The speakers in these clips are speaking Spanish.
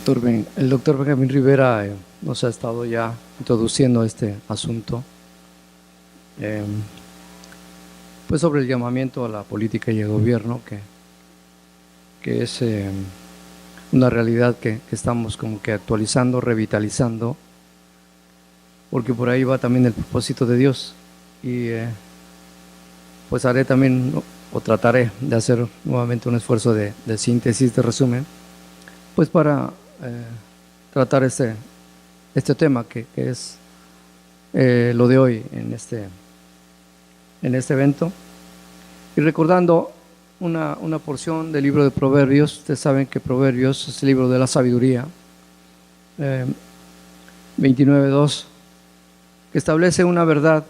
El doctor Benjamín Rivera nos ha estado ya introduciendo este asunto, pues sobre el llamamiento a la política y el gobierno, que es una realidad que estamos como que actualizando, revitalizando, porque por ahí va también el propósito de Dios. Y pues haré también, o trataré de hacer nuevamente un esfuerzo de síntesis, de resumen, pues para tratar este tema que es lo de hoy en este evento, y recordando una porción del libro de Proverbios. Ustedes saben que Proverbios es el libro de la sabiduría, 29:2, que establece una verdad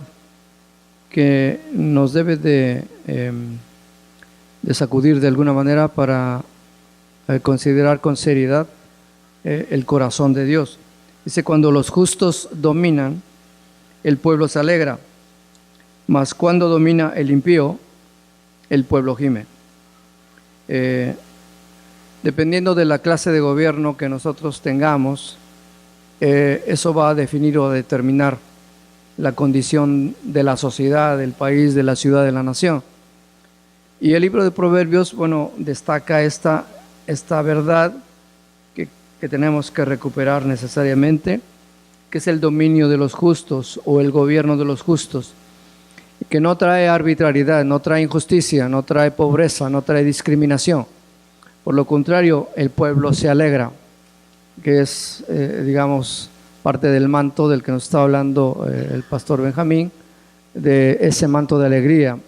que nos debe de sacudir de alguna manera para considerar con seriedad el corazón de Dios. Dice: cuando los justos dominan, el pueblo se alegra, mas cuando domina el impío, el pueblo gime. Dependiendo de la clase de gobierno que nosotros tengamos, eso va a definir o a determinar la condición de la sociedad, del país, de la ciudad, de la nación. Y el libro de Proverbios, bueno, destaca esta verdad que tenemos que recuperar necesariamente, que es el dominio de los justos o el gobierno de los justos, que no trae arbitrariedad, no trae injusticia, no trae pobreza, no trae discriminación. Por lo contrario, el pueblo se alegra, que es, digamos, parte del manto del que nos está hablando el pastor Benjamín, de ese manto de alegría.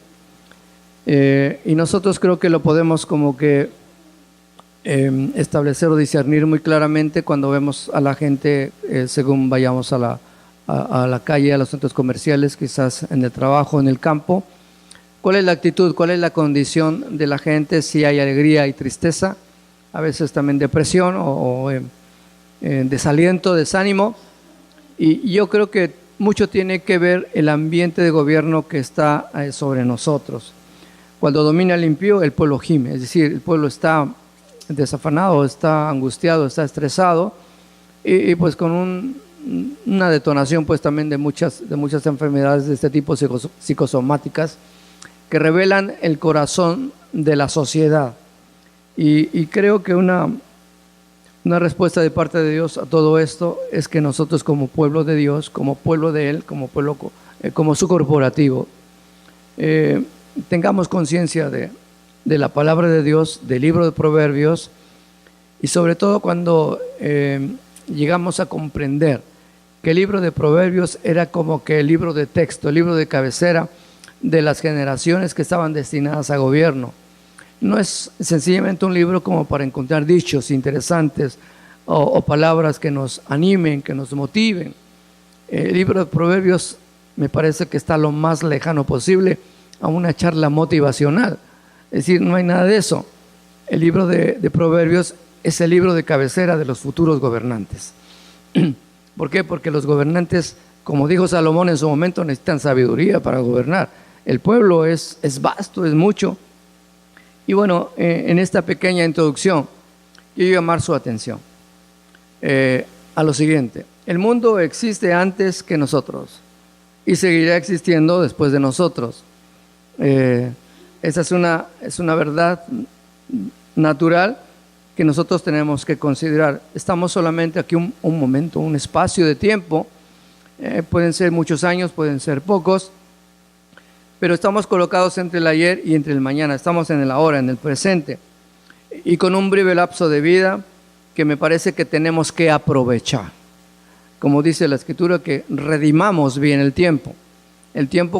Y nosotros creo que lo podemos como que establecer o discernir muy claramente cuando vemos a la gente, según vayamos a la calle, a los centros comerciales, quizás en el trabajo, en el campo. ¿Cuál es la actitud? ¿Cuál es la condición de la gente? Si hay alegría y tristeza, a veces también depresión o desaliento, desánimo. Y yo creo que mucho tiene que ver el ambiente de gobierno que está sobre nosotros. Cuando domina el impío, el pueblo gime, es decir, el pueblo está desafanado, está angustiado, está estresado, y pues con una detonación pues también de muchas enfermedades de este tipo psicosomáticas que revelan el corazón de la sociedad. Y creo que una respuesta de parte de Dios a todo esto es que nosotros, como pueblo de Dios, como pueblo de Él, como pueblo, como su corporativo, tengamos conciencia de la palabra de Dios, del libro de Proverbios, y sobre todo cuando llegamos a comprender que el libro de Proverbios era como que el libro de texto, el libro de cabecera de las generaciones que estaban destinadas a gobierno. No es sencillamente un libro como para encontrar dichos interesantes o palabras que nos animen, que nos motiven. El libro de Proverbios me parece que está lo más lejano posible a una charla motivacional. Es decir, no hay nada de eso. El libro de Proverbios es el libro de cabecera de los futuros gobernantes. ¿Por qué? Porque los gobernantes, como dijo Salomón en su momento, necesitan sabiduría para gobernar. El pueblo es vasto, es mucho. Y bueno, en esta pequeña introducción, quiero llamar su atención a lo siguiente. El mundo existe antes que nosotros y seguirá existiendo después de nosotros. Esa es una verdad natural que nosotros tenemos que considerar. Estamos solamente aquí un momento, un espacio de tiempo. Pueden ser muchos años, pueden ser pocos, pero estamos colocados entre el ayer y entre el mañana. Estamos en el ahora, en el presente, y con un breve lapso de vida que me parece que tenemos que aprovechar. Como dice la Escritura, que redimamos bien el tiempo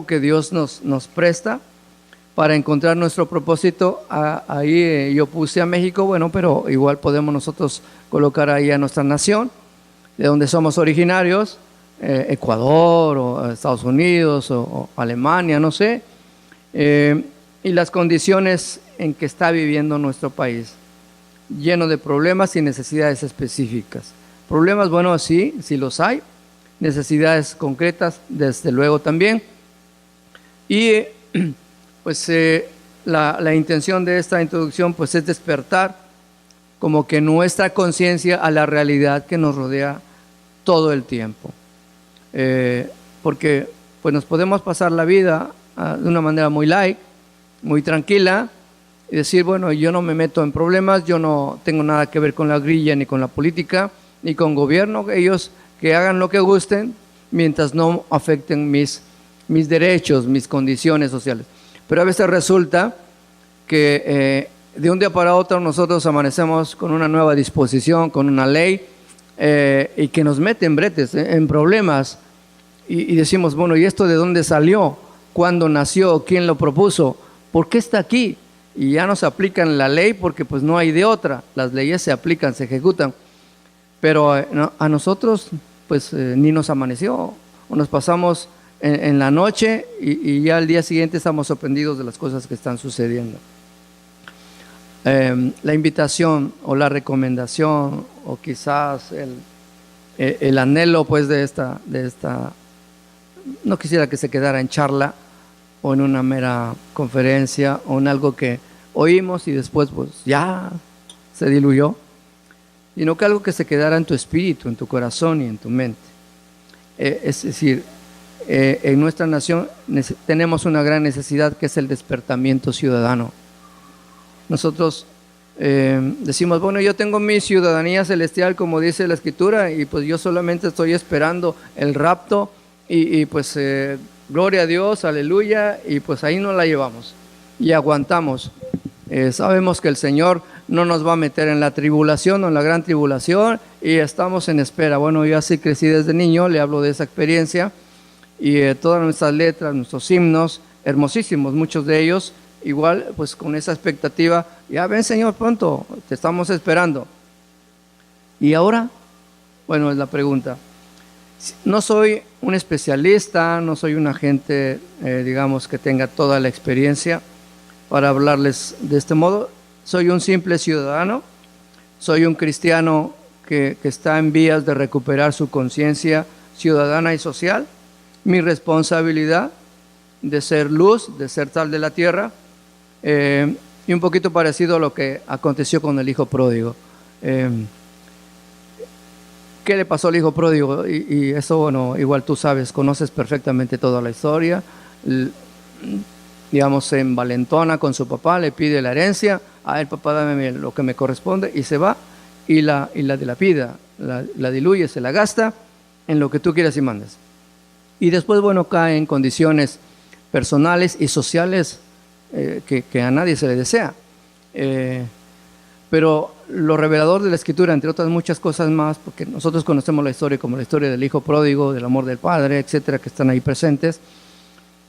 que Dios nos presta para encontrar nuestro propósito. Ahí yo puse a México, bueno, pero igual podemos nosotros colocar ahí a nuestra nación, de donde somos originarios, Ecuador o Estados Unidos o Alemania, no sé, y las condiciones en que está viviendo nuestro país, lleno de problemas y necesidades específicas. Problemas, bueno, sí los hay, necesidades concretas, desde luego también, y pues la intención de esta introducción pues es despertar como que nuestra conciencia a la realidad que nos rodea todo el tiempo. Porque pues nos podemos pasar la vida de una manera muy light, muy tranquila, y decir, bueno, yo no me meto en problemas, yo no tengo nada que ver con la grilla, ni con la política, ni con gobierno, ellos que hagan lo que gusten, mientras no afecten mis derechos, mis condiciones sociales. Pero a veces resulta que de un día para otro nosotros amanecemos con una nueva disposición, con una ley, y que nos mete en bretes, en problemas, y decimos, bueno, ¿y esto de dónde salió? ¿Cuándo nació? ¿Quién lo propuso? ¿Por qué está aquí? Y ya no se aplican la ley porque pues no hay de otra. Las leyes se aplican, se ejecutan. Pero a nosotros pues ni nos amaneció, o nos pasamos en la noche y ya al día siguiente estamos sorprendidos de las cosas que están sucediendo. La invitación o la recomendación o quizás el anhelo pues de esta, no quisiera que se quedara en charla o en una mera conferencia o en algo que oímos y después pues ya se diluyó, sino que algo que se quedara en tu espíritu, en tu corazón y en tu mente. Es decir, en nuestra nación tenemos una gran necesidad que es el despertamiento ciudadano. Nosotros decimos, bueno, yo tengo mi ciudadanía celestial como dice la Escritura y pues yo solamente estoy esperando el rapto y pues gloria a Dios, aleluya, y pues ahí nos la llevamos y aguantamos. Sabemos que el Señor no nos va a meter en la tribulación o en la gran tribulación y estamos en espera. Bueno, yo así crecí desde niño, le hablo de esa experiencia y todas nuestras letras, nuestros himnos, hermosísimos, muchos de ellos, igual pues con esa expectativa, ya ven Señor pronto, te estamos esperando. ¿Y ahora? Bueno, es la pregunta. No soy un especialista, no soy un agente, digamos, que tenga toda la experiencia para hablarles de este modo. Soy un simple ciudadano, soy un cristiano que está en vías de recuperar su conciencia ciudadana y social. Mi responsabilidad de ser luz, de ser sal de la tierra, y un poquito parecido a lo que aconteció con el hijo pródigo. ¿Qué le pasó al hijo pródigo? Y eso, bueno, igual tú sabes, conoces perfectamente toda la historia. Digamos, se envalentona con su papá, le pide la herencia, el papá dame lo que me corresponde, y se va y la dilapida, la diluye, se la gasta en lo que tú quieras y mandes. Y después, bueno, cae en condiciones personales y sociales que a nadie se le desea. Pero lo revelador de la Escritura, entre otras muchas cosas más, porque nosotros conocemos la historia como la historia del hijo pródigo, del amor del padre, etcétera, que están ahí presentes,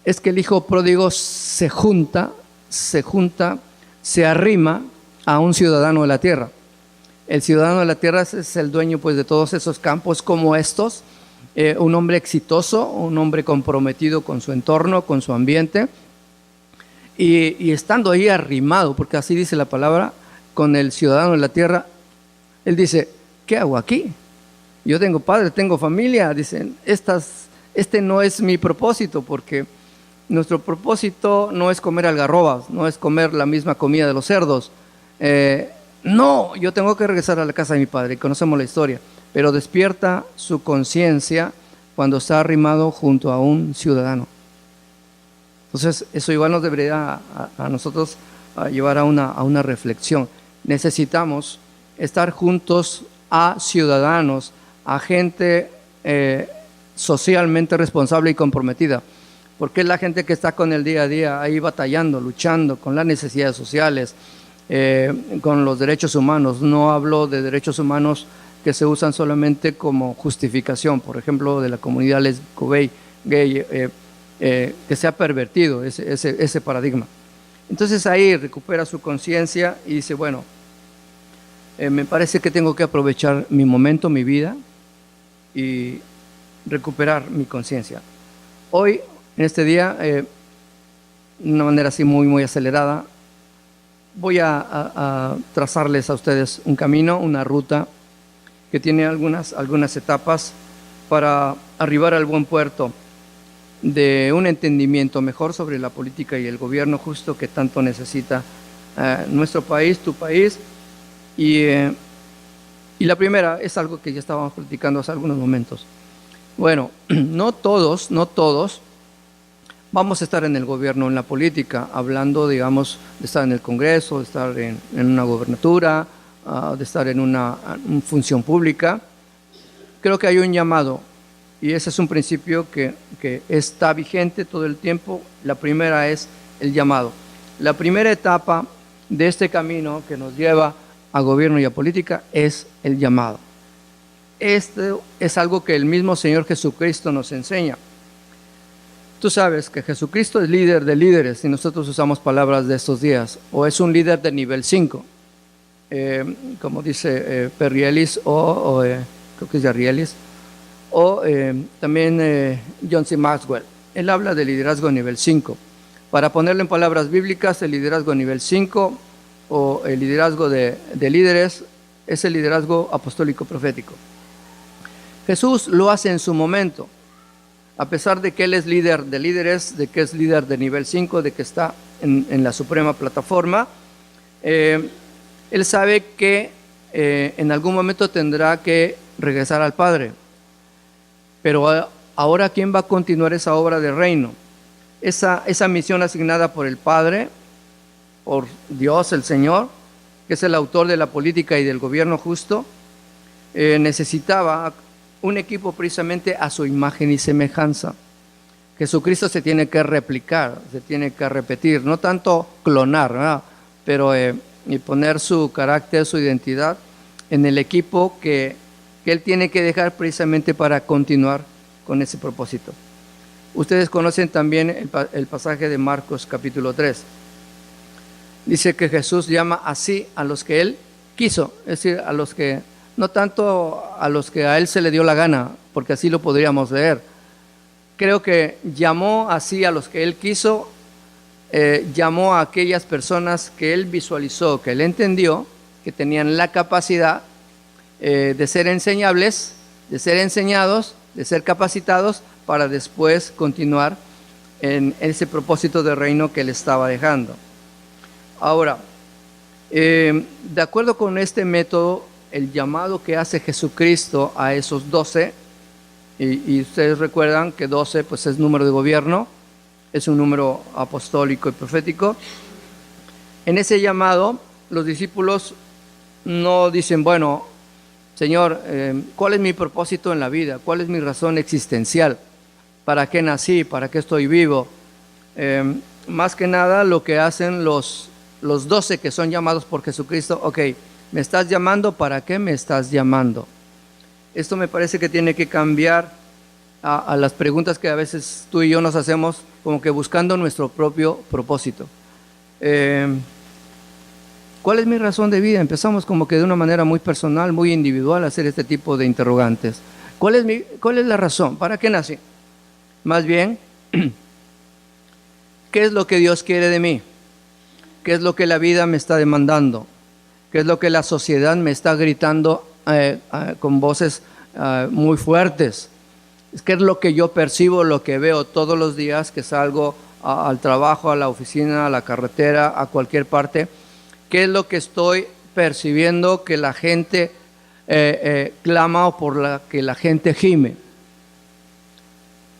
es que el hijo pródigo se arrima a un ciudadano de la tierra. El ciudadano de la tierra es el dueño pues de todos esos campos como estos, un hombre exitoso, un hombre comprometido con su entorno, con su ambiente, y estando ahí arrimado, porque así dice la palabra, con el ciudadano de la tierra, él dice, ¿qué hago aquí? Yo tengo padre, tengo familia, dicen, este no es mi propósito, porque nuestro propósito no es comer algarrobas, no es comer la misma comida de los cerdos. No, yo tengo que regresar a la casa de mi padre, y conocemos la historia, pero despierta su conciencia cuando está arrimado junto a un ciudadano. Entonces, eso igual nos debería a nosotros llevar a una reflexión. Necesitamos estar juntos a ciudadanos, a gente socialmente responsable y comprometida, porque es la gente que está con el día a día ahí batallando, luchando con las necesidades sociales, con los derechos humanos. No hablo de derechos humanos que se usan solamente como justificación, por ejemplo, de la comunidad lésbico, gay, que se ha pervertido ese paradigma. Entonces ahí recupera su conciencia y dice, bueno, me parece que tengo que aprovechar mi momento, mi vida y recuperar mi conciencia. Hoy, en este día, de una manera así muy acelerada, voy a trazarles a ustedes un camino, una ruta que tiene algunas etapas para arribar al buen puerto de un entendimiento mejor sobre la política y el gobierno justo que tanto necesita nuestro país, tu país, Y, eh, y la primera es algo que ya estábamos platicando hace algunos momentos. Bueno, no todos vamos a estar en el gobierno, en la política, hablando, digamos, de estar en el Congreso, de estar en una gobernatura, de estar en una función pública. Creo que hay un llamado, y ese es un principio que está vigente todo el tiempo. La primera es el llamado. La primera etapa de este camino que nos lleva a gobierno y a política es el llamado. Esto es algo que el mismo Señor Jesucristo nos enseña. Tú sabes que Jesucristo es líder de líderes, y nosotros usamos palabras de estos días, o es un líder de nivel 5, como dice Perrielis, creo que es Yarrielis, o también John C. Maxwell. Él habla de liderazgo nivel 5. Para ponerlo en palabras bíblicas, el liderazgo nivel 5 o el liderazgo de líderes es el liderazgo apostólico profético. Jesús lo hace en su momento, a pesar de que Él es líder de líderes, de que es líder de nivel 5, de que está en la suprema plataforma. Él sabe que en algún momento tendrá que regresar al Padre. Pero ahora, ¿quién va a continuar esa obra de reino? Esa misión asignada por el Padre, por Dios el Señor, que es el autor de la política y del gobierno justo, necesitaba un equipo precisamente a su imagen y semejanza. Jesucristo se tiene que replicar, se tiene que repetir, no tanto clonar, ¿verdad? Pero y poner su carácter, su identidad en el equipo que Él tiene que dejar precisamente para continuar con ese propósito. Ustedes conocen también el pasaje de Marcos capítulo 3. Dice que Jesús llama así a los que Él quiso, es decir, a los que, no tanto a los que a Él se le dio la gana, porque así lo podríamos leer. Creo que llamó así a los que Él quiso, llamó a aquellas personas que Él visualizó, que Él entendió, que tenían la capacidad de ser enseñables, de ser enseñados, de ser capacitados para después continuar en ese propósito de reino que Él estaba dejando. Ahora, de acuerdo con este método, el llamado que hace Jesucristo a esos 12, y ustedes recuerdan que 12 pues es número de gobierno, es un número apostólico y profético. En ese llamado, los discípulos no dicen, bueno, Señor, ¿cuál es mi propósito en la vida? ¿Cuál es mi razón existencial? ¿Para qué nací? ¿Para qué estoy vivo? Más que nada lo que hacen los 12 que son llamados por Jesucristo, ok, ¿me estás llamando? ¿Para qué me estás llamando? Esto me parece que tiene que cambiar a las preguntas que a veces tú y yo nos hacemos, como que buscando nuestro propio propósito. ¿Cuál es mi razón de vida? Empezamos como que de una manera muy personal, muy individual a hacer este tipo de interrogantes. ¿Cuál es la razón? ¿Para qué nací? Más bien, ¿qué es lo que Dios quiere de mí? ¿Qué es lo que la vida me está demandando? ¿Qué es lo que la sociedad me está gritando con voces muy fuertes? ¿Qué es lo que yo percibo, lo que veo todos los días que salgo al trabajo, a la oficina, a la carretera, a cualquier parte? ¿Qué es lo que estoy percibiendo que la gente clama o por la que la gente gime?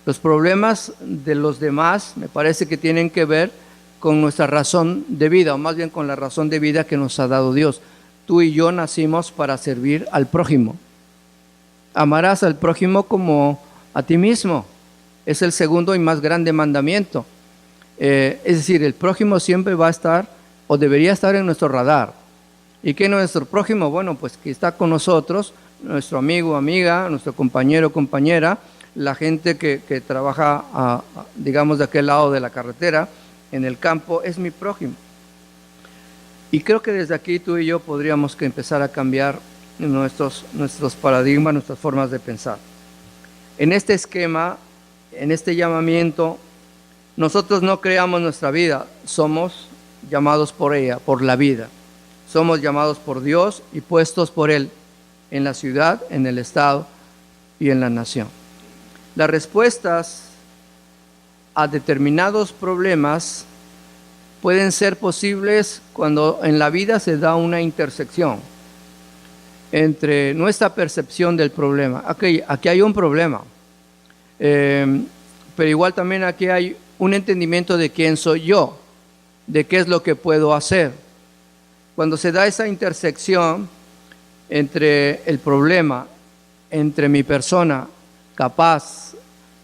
Los problemas de los demás me parece que tienen que ver con nuestra razón de vida, o más bien con la razón de vida que nos ha dado Dios. Tú y yo nacimos para servir al prójimo. Amarás al prójimo como a ti mismo. Es el segundo y más grande mandamiento. Es decir, el prójimo siempre va a estar o debería estar en nuestro radar. ¿Y qué es nuestro prójimo? Bueno, pues que está con nosotros, nuestro amigo, amiga, nuestro compañero, compañera, la gente que trabaja, digamos, de aquel lado de la carretera, en el campo, es mi prójimo. Y creo que desde aquí tú y yo podríamos que empezar a cambiar nuestros paradigmas, nuestras formas de pensar. En este esquema, en este llamamiento, nosotros no creamos nuestra vida, somos llamados por ella, por la vida. Somos llamados por Dios y puestos por Él en la ciudad, en el estado y en la nación. Las respuestas a determinados problemas pueden ser posibles cuando en la vida se da una intersección. entre nuestra percepción del problema. Aquí hay un problema, pero igual también aquí hay un entendimiento de quién soy yo, de qué es lo que puedo hacer. Cuando se da esa intersección entre el problema, entre mi persona capaz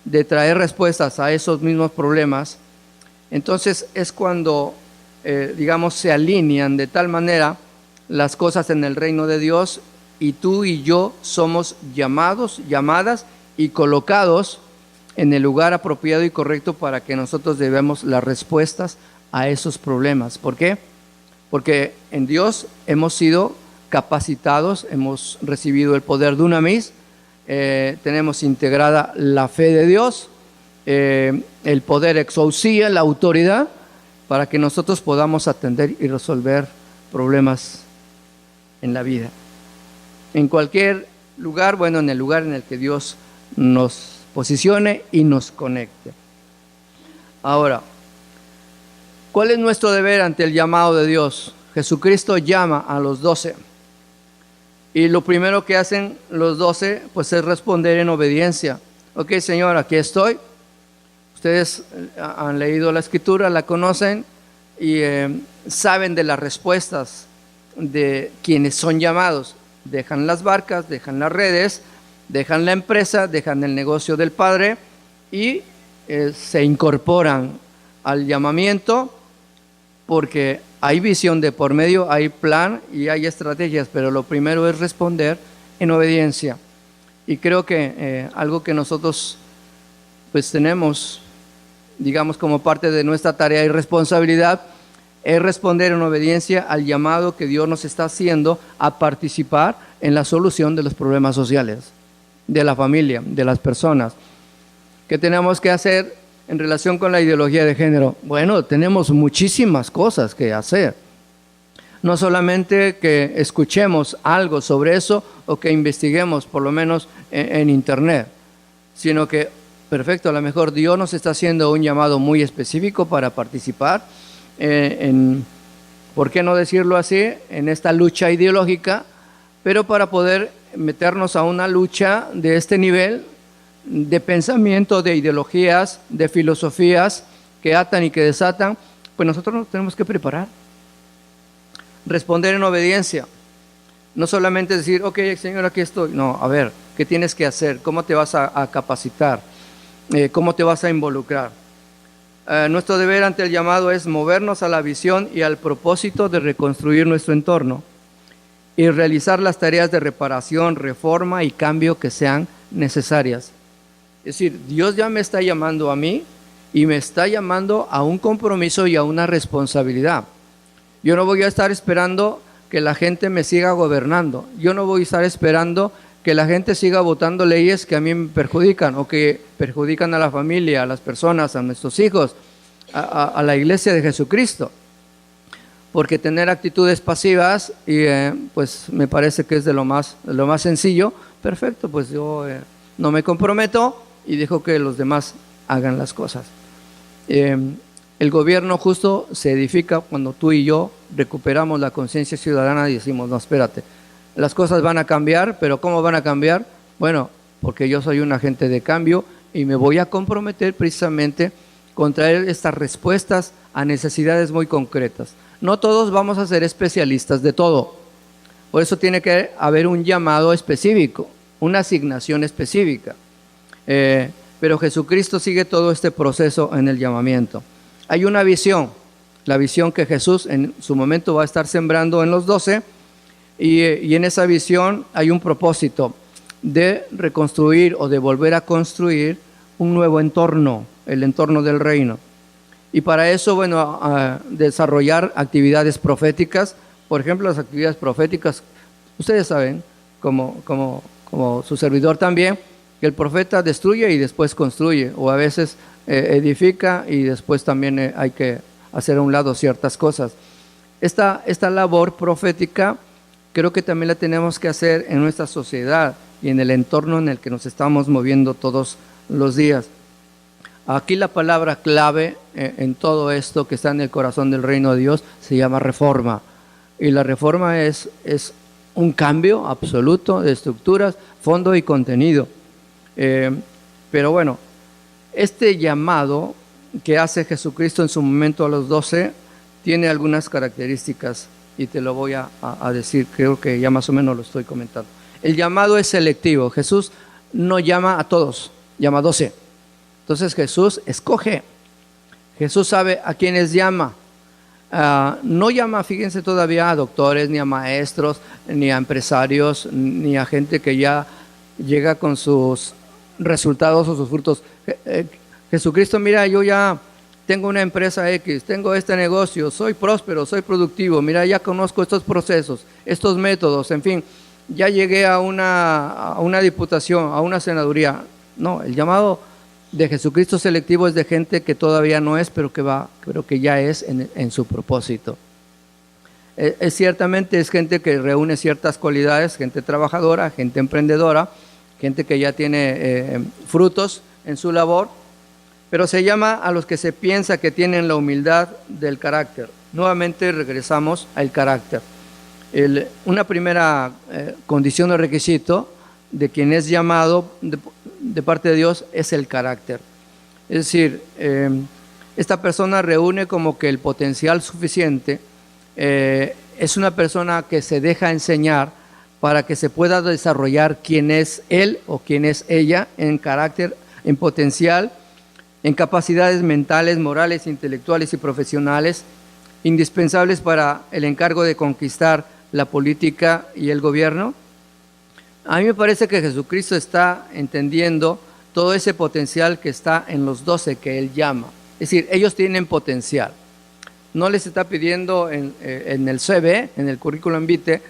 de traer respuestas a esos mismos problemas, entonces es cuando, digamos, se alinean de tal manera las cosas en el reino de Dios, y tú y yo somos llamados, llamadas y colocados en el lugar apropiado y correcto para que nosotros demos las respuestas a esos problemas. ¿Por qué? Porque en Dios hemos sido capacitados, hemos recibido el poder dunamis, tenemos integrada la fe de Dios, el poder exousia, la autoridad, para que nosotros podamos atender y resolver problemas en la vida. En cualquier lugar, bueno, en el lugar en el que Dios nos posicione y nos conecte. Ahora, ¿cuál es nuestro deber ante el llamado de Dios? Jesucristo llama a los 12. Y lo primero que hacen los 12, pues es responder en obediencia. Ok, Señor, aquí estoy. Ustedes han leído la Escritura, la conocen y saben de las respuestas de quienes son llamados. Dejan las barcas, dejan las redes, dejan la empresa, dejan el negocio del Padre y se incorporan al llamamiento, porque hay visión de por medio, hay plan y hay estrategias, pero lo primero es responder en obediencia. Y creo que algo que nosotros pues tenemos, digamos, como parte de nuestra tarea y responsabilidad, es responder en obediencia al llamado que Dios nos está haciendo a participar en la solución de los problemas sociales, de la familia, de las personas. ¿Qué tenemos que hacer en relación con la ideología de género? Bueno, tenemos muchísimas cosas que hacer. No solamente que escuchemos algo sobre eso o que investiguemos por lo menos en internet, sino que, perfecto, a lo mejor Dios nos está haciendo un llamado muy específico para participar ¿por qué no decirlo así?, en esta lucha ideológica, pero para poder meternos a una lucha de este nivel, de pensamiento, de ideologías, de filosofías que atan y que desatan, pues nosotros nos tenemos que preparar. Responder en obediencia. No solamente decir, ok, Señor, aquí estoy. No, a ver, ¿qué tienes que hacer? ¿Cómo te vas a capacitar? ¿Cómo te vas a involucrar? Nuestro deber ante el llamado es movernos a la visión y al propósito de reconstruir nuestro entorno y realizar las tareas de reparación, reforma y cambio que sean necesarias. Es decir, Dios ya me está llamando a mí y me está llamando a un compromiso y a una responsabilidad. Yo no voy a estar esperando que la gente me siga gobernando. Yo no voy a estar esperando que la gente siga votando leyes que a mí me perjudican o que perjudican a la familia, a las personas, a nuestros hijos, a la iglesia de Jesucristo. Porque tener actitudes pasivas, pues me parece que es de lo más sencillo. Perfecto, pues yo no me comprometo y dejo que los demás hagan las cosas. El gobierno justo se edifica cuando tú y yo recuperamos la conciencia ciudadana y decimos, no, espérate, las cosas van a cambiar, pero ¿cómo van a cambiar? Bueno, porque yo soy un agente de cambio y me voy a comprometer precisamente con traer estas respuestas a necesidades muy concretas. No todos vamos a ser especialistas de todo, por eso tiene que haber un llamado específico, una asignación específica. Pero Jesucristo sigue todo este proceso en el llamamiento. Hay una visión, la visión que Jesús en su momento va a estar sembrando en los 12, y en esa visión hay un propósito de reconstruir o de volver a construir un nuevo entorno, el entorno del reino. Y para eso, bueno, desarrollar actividades proféticas. Por ejemplo, las actividades proféticas, ustedes saben, como su servidor también, que el profeta destruye y después construye, o a veces edifica y después también hay que hacer a un lado ciertas cosas. Esta labor profética creo que también la tenemos que hacer en nuestra sociedad y en el entorno en el que nos estamos moviendo todos los días. Aquí la palabra clave en todo esto que está en el corazón del reino de Dios se llama reforma. Y la reforma es un cambio absoluto de estructuras, fondo y contenido. Pero bueno, este llamado que hace Jesucristo en su momento a los 12 tiene algunas características y te lo voy a decir, creo que ya más o menos lo estoy comentando. El llamado es selectivo. Jesús no llama a todos, llama a 12. Entonces Jesús escoge. Jesús sabe a quiénes llama. No llama, fíjense, todavía a doctores, ni a maestros, ni a empresarios, ni a gente que ya llega con sus resultados o sus frutos. Jesucristo, mira, yo ya tengo una empresa X, tengo este negocio, soy próspero, soy productivo, mira, ya conozco estos procesos, estos métodos, en fin, ya llegué a una diputación, a una senaduría. No, el llamado de Jesucristo selectivo es de gente que todavía no es, pero que ya es en su propósito. Ciertamente es gente que reúne ciertas cualidades, gente trabajadora, gente emprendedora, gente que ya tiene frutos en su labor, pero se llama a los que se piensa que tienen la humildad del carácter. Nuevamente regresamos al carácter. Una primera condición o requisito de quien es llamado de parte de Dios es el carácter. Es decir, esta persona reúne como que el potencial suficiente, es una persona que se deja enseñar para que se pueda desarrollar quién es él o quién es ella en carácter, en potencial, en capacidades mentales, morales, intelectuales y profesionales, indispensables para el encargo de conquistar la política y el gobierno. A mí me parece que Jesucristo está entendiendo todo ese potencial que está en los 12 que Él llama. Es decir, ellos tienen potencial. No les está pidiendo en el CV, en el currículum vitae,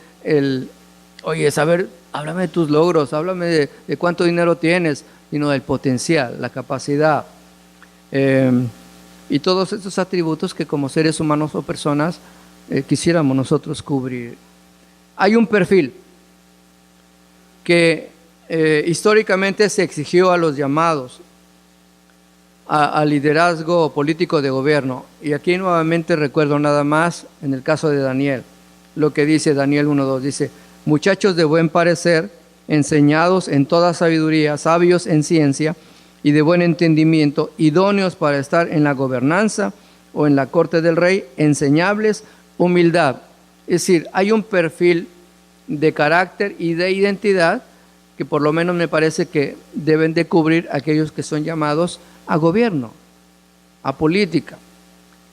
oye, saber, háblame de tus logros, háblame de cuánto dinero tienes, sino del potencial, la capacidad. Y todos estos atributos que como seres humanos o personas quisiéramos nosotros cubrir. Hay un perfil que históricamente se exigió a los llamados al liderazgo político de gobierno. Y aquí nuevamente recuerdo nada más en el caso de Daniel, lo que dice Daniel 1:2, dice: muchachos de buen parecer, enseñados en toda sabiduría, sabios en ciencia y de buen entendimiento, idóneos para estar en la gobernanza o en la corte del rey, enseñables, humildad. Es decir, hay un perfil de carácter y de identidad que por lo menos me parece que deben de cubrir aquellos que son llamados a gobierno, a política.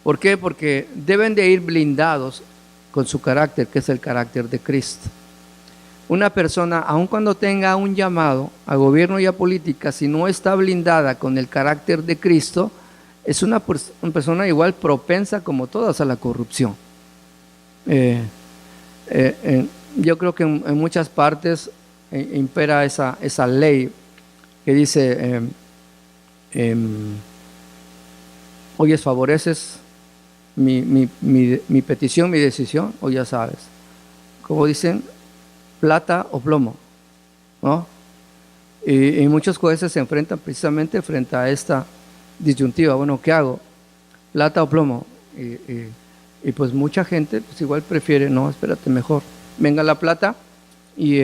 ¿Por qué? Porque deben de ir blindados con su carácter, que es el carácter de Cristo. Una persona, aun cuando tenga un llamado a gobierno y a política, si no está blindada con el carácter de Cristo, es una persona igual propensa como todas a la corrupción. Yo creo que en muchas partes impera esa ley que dice, oyes, favoreces mi petición, mi decisión, o ya sabes. Como dicen, plata o plomo, ¿no? Y muchos jueces se enfrentan precisamente frente a esta disyuntiva. Bueno, ¿qué hago? ¿Plata o plomo? Y pues mucha gente pues igual prefiere, no, espérate, mejor venga la plata y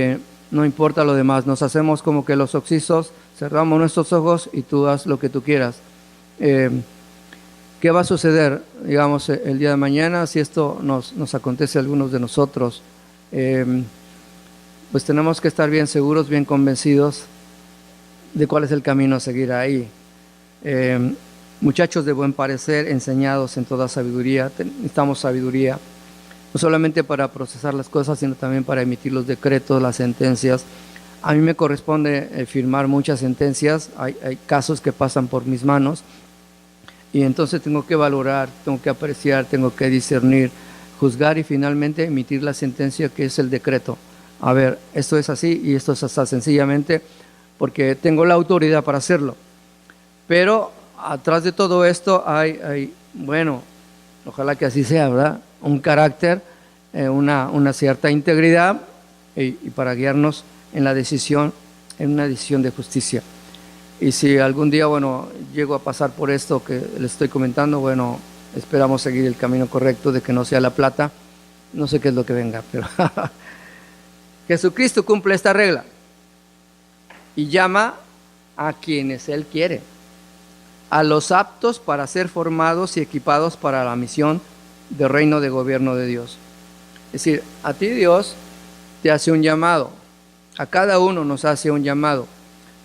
no importa lo demás. Nos hacemos como que los oxisos, cerramos nuestros ojos y tú haz lo que tú quieras. ¿Qué va a suceder, digamos, el día de mañana si esto nos acontece a algunos de nosotros? Pues tenemos que estar bien seguros, bien convencidos de cuál es el camino a seguir ahí. Muchachos de buen parecer, enseñados en toda sabiduría. Necesitamos sabiduría, no solamente para procesar las cosas, sino también para emitir los decretos, las sentencias. A mí me corresponde firmar muchas sentencias, hay casos que pasan por mis manos, y entonces tengo que valorar, tengo que apreciar, tengo que discernir, juzgar y finalmente emitir la sentencia, que es el decreto. A ver, esto es así y esto es así, sencillamente porque tengo la autoridad para hacerlo. Pero atrás de todo esto hay bueno, ojalá que así sea, ¿verdad? Un carácter, una cierta integridad y para guiarnos en la decisión, en una decisión de justicia. Y si algún día, bueno, llego a pasar por esto que les estoy comentando, bueno, esperamos seguir el camino correcto de que no sea la plata. No sé qué es lo que venga, pero Jesucristo cumple esta regla y llama a quienes Él quiere, a los aptos para ser formados y equipados para la misión del reino de gobierno de Dios. Es decir, a ti Dios te hace un llamado, a cada uno nos hace un llamado.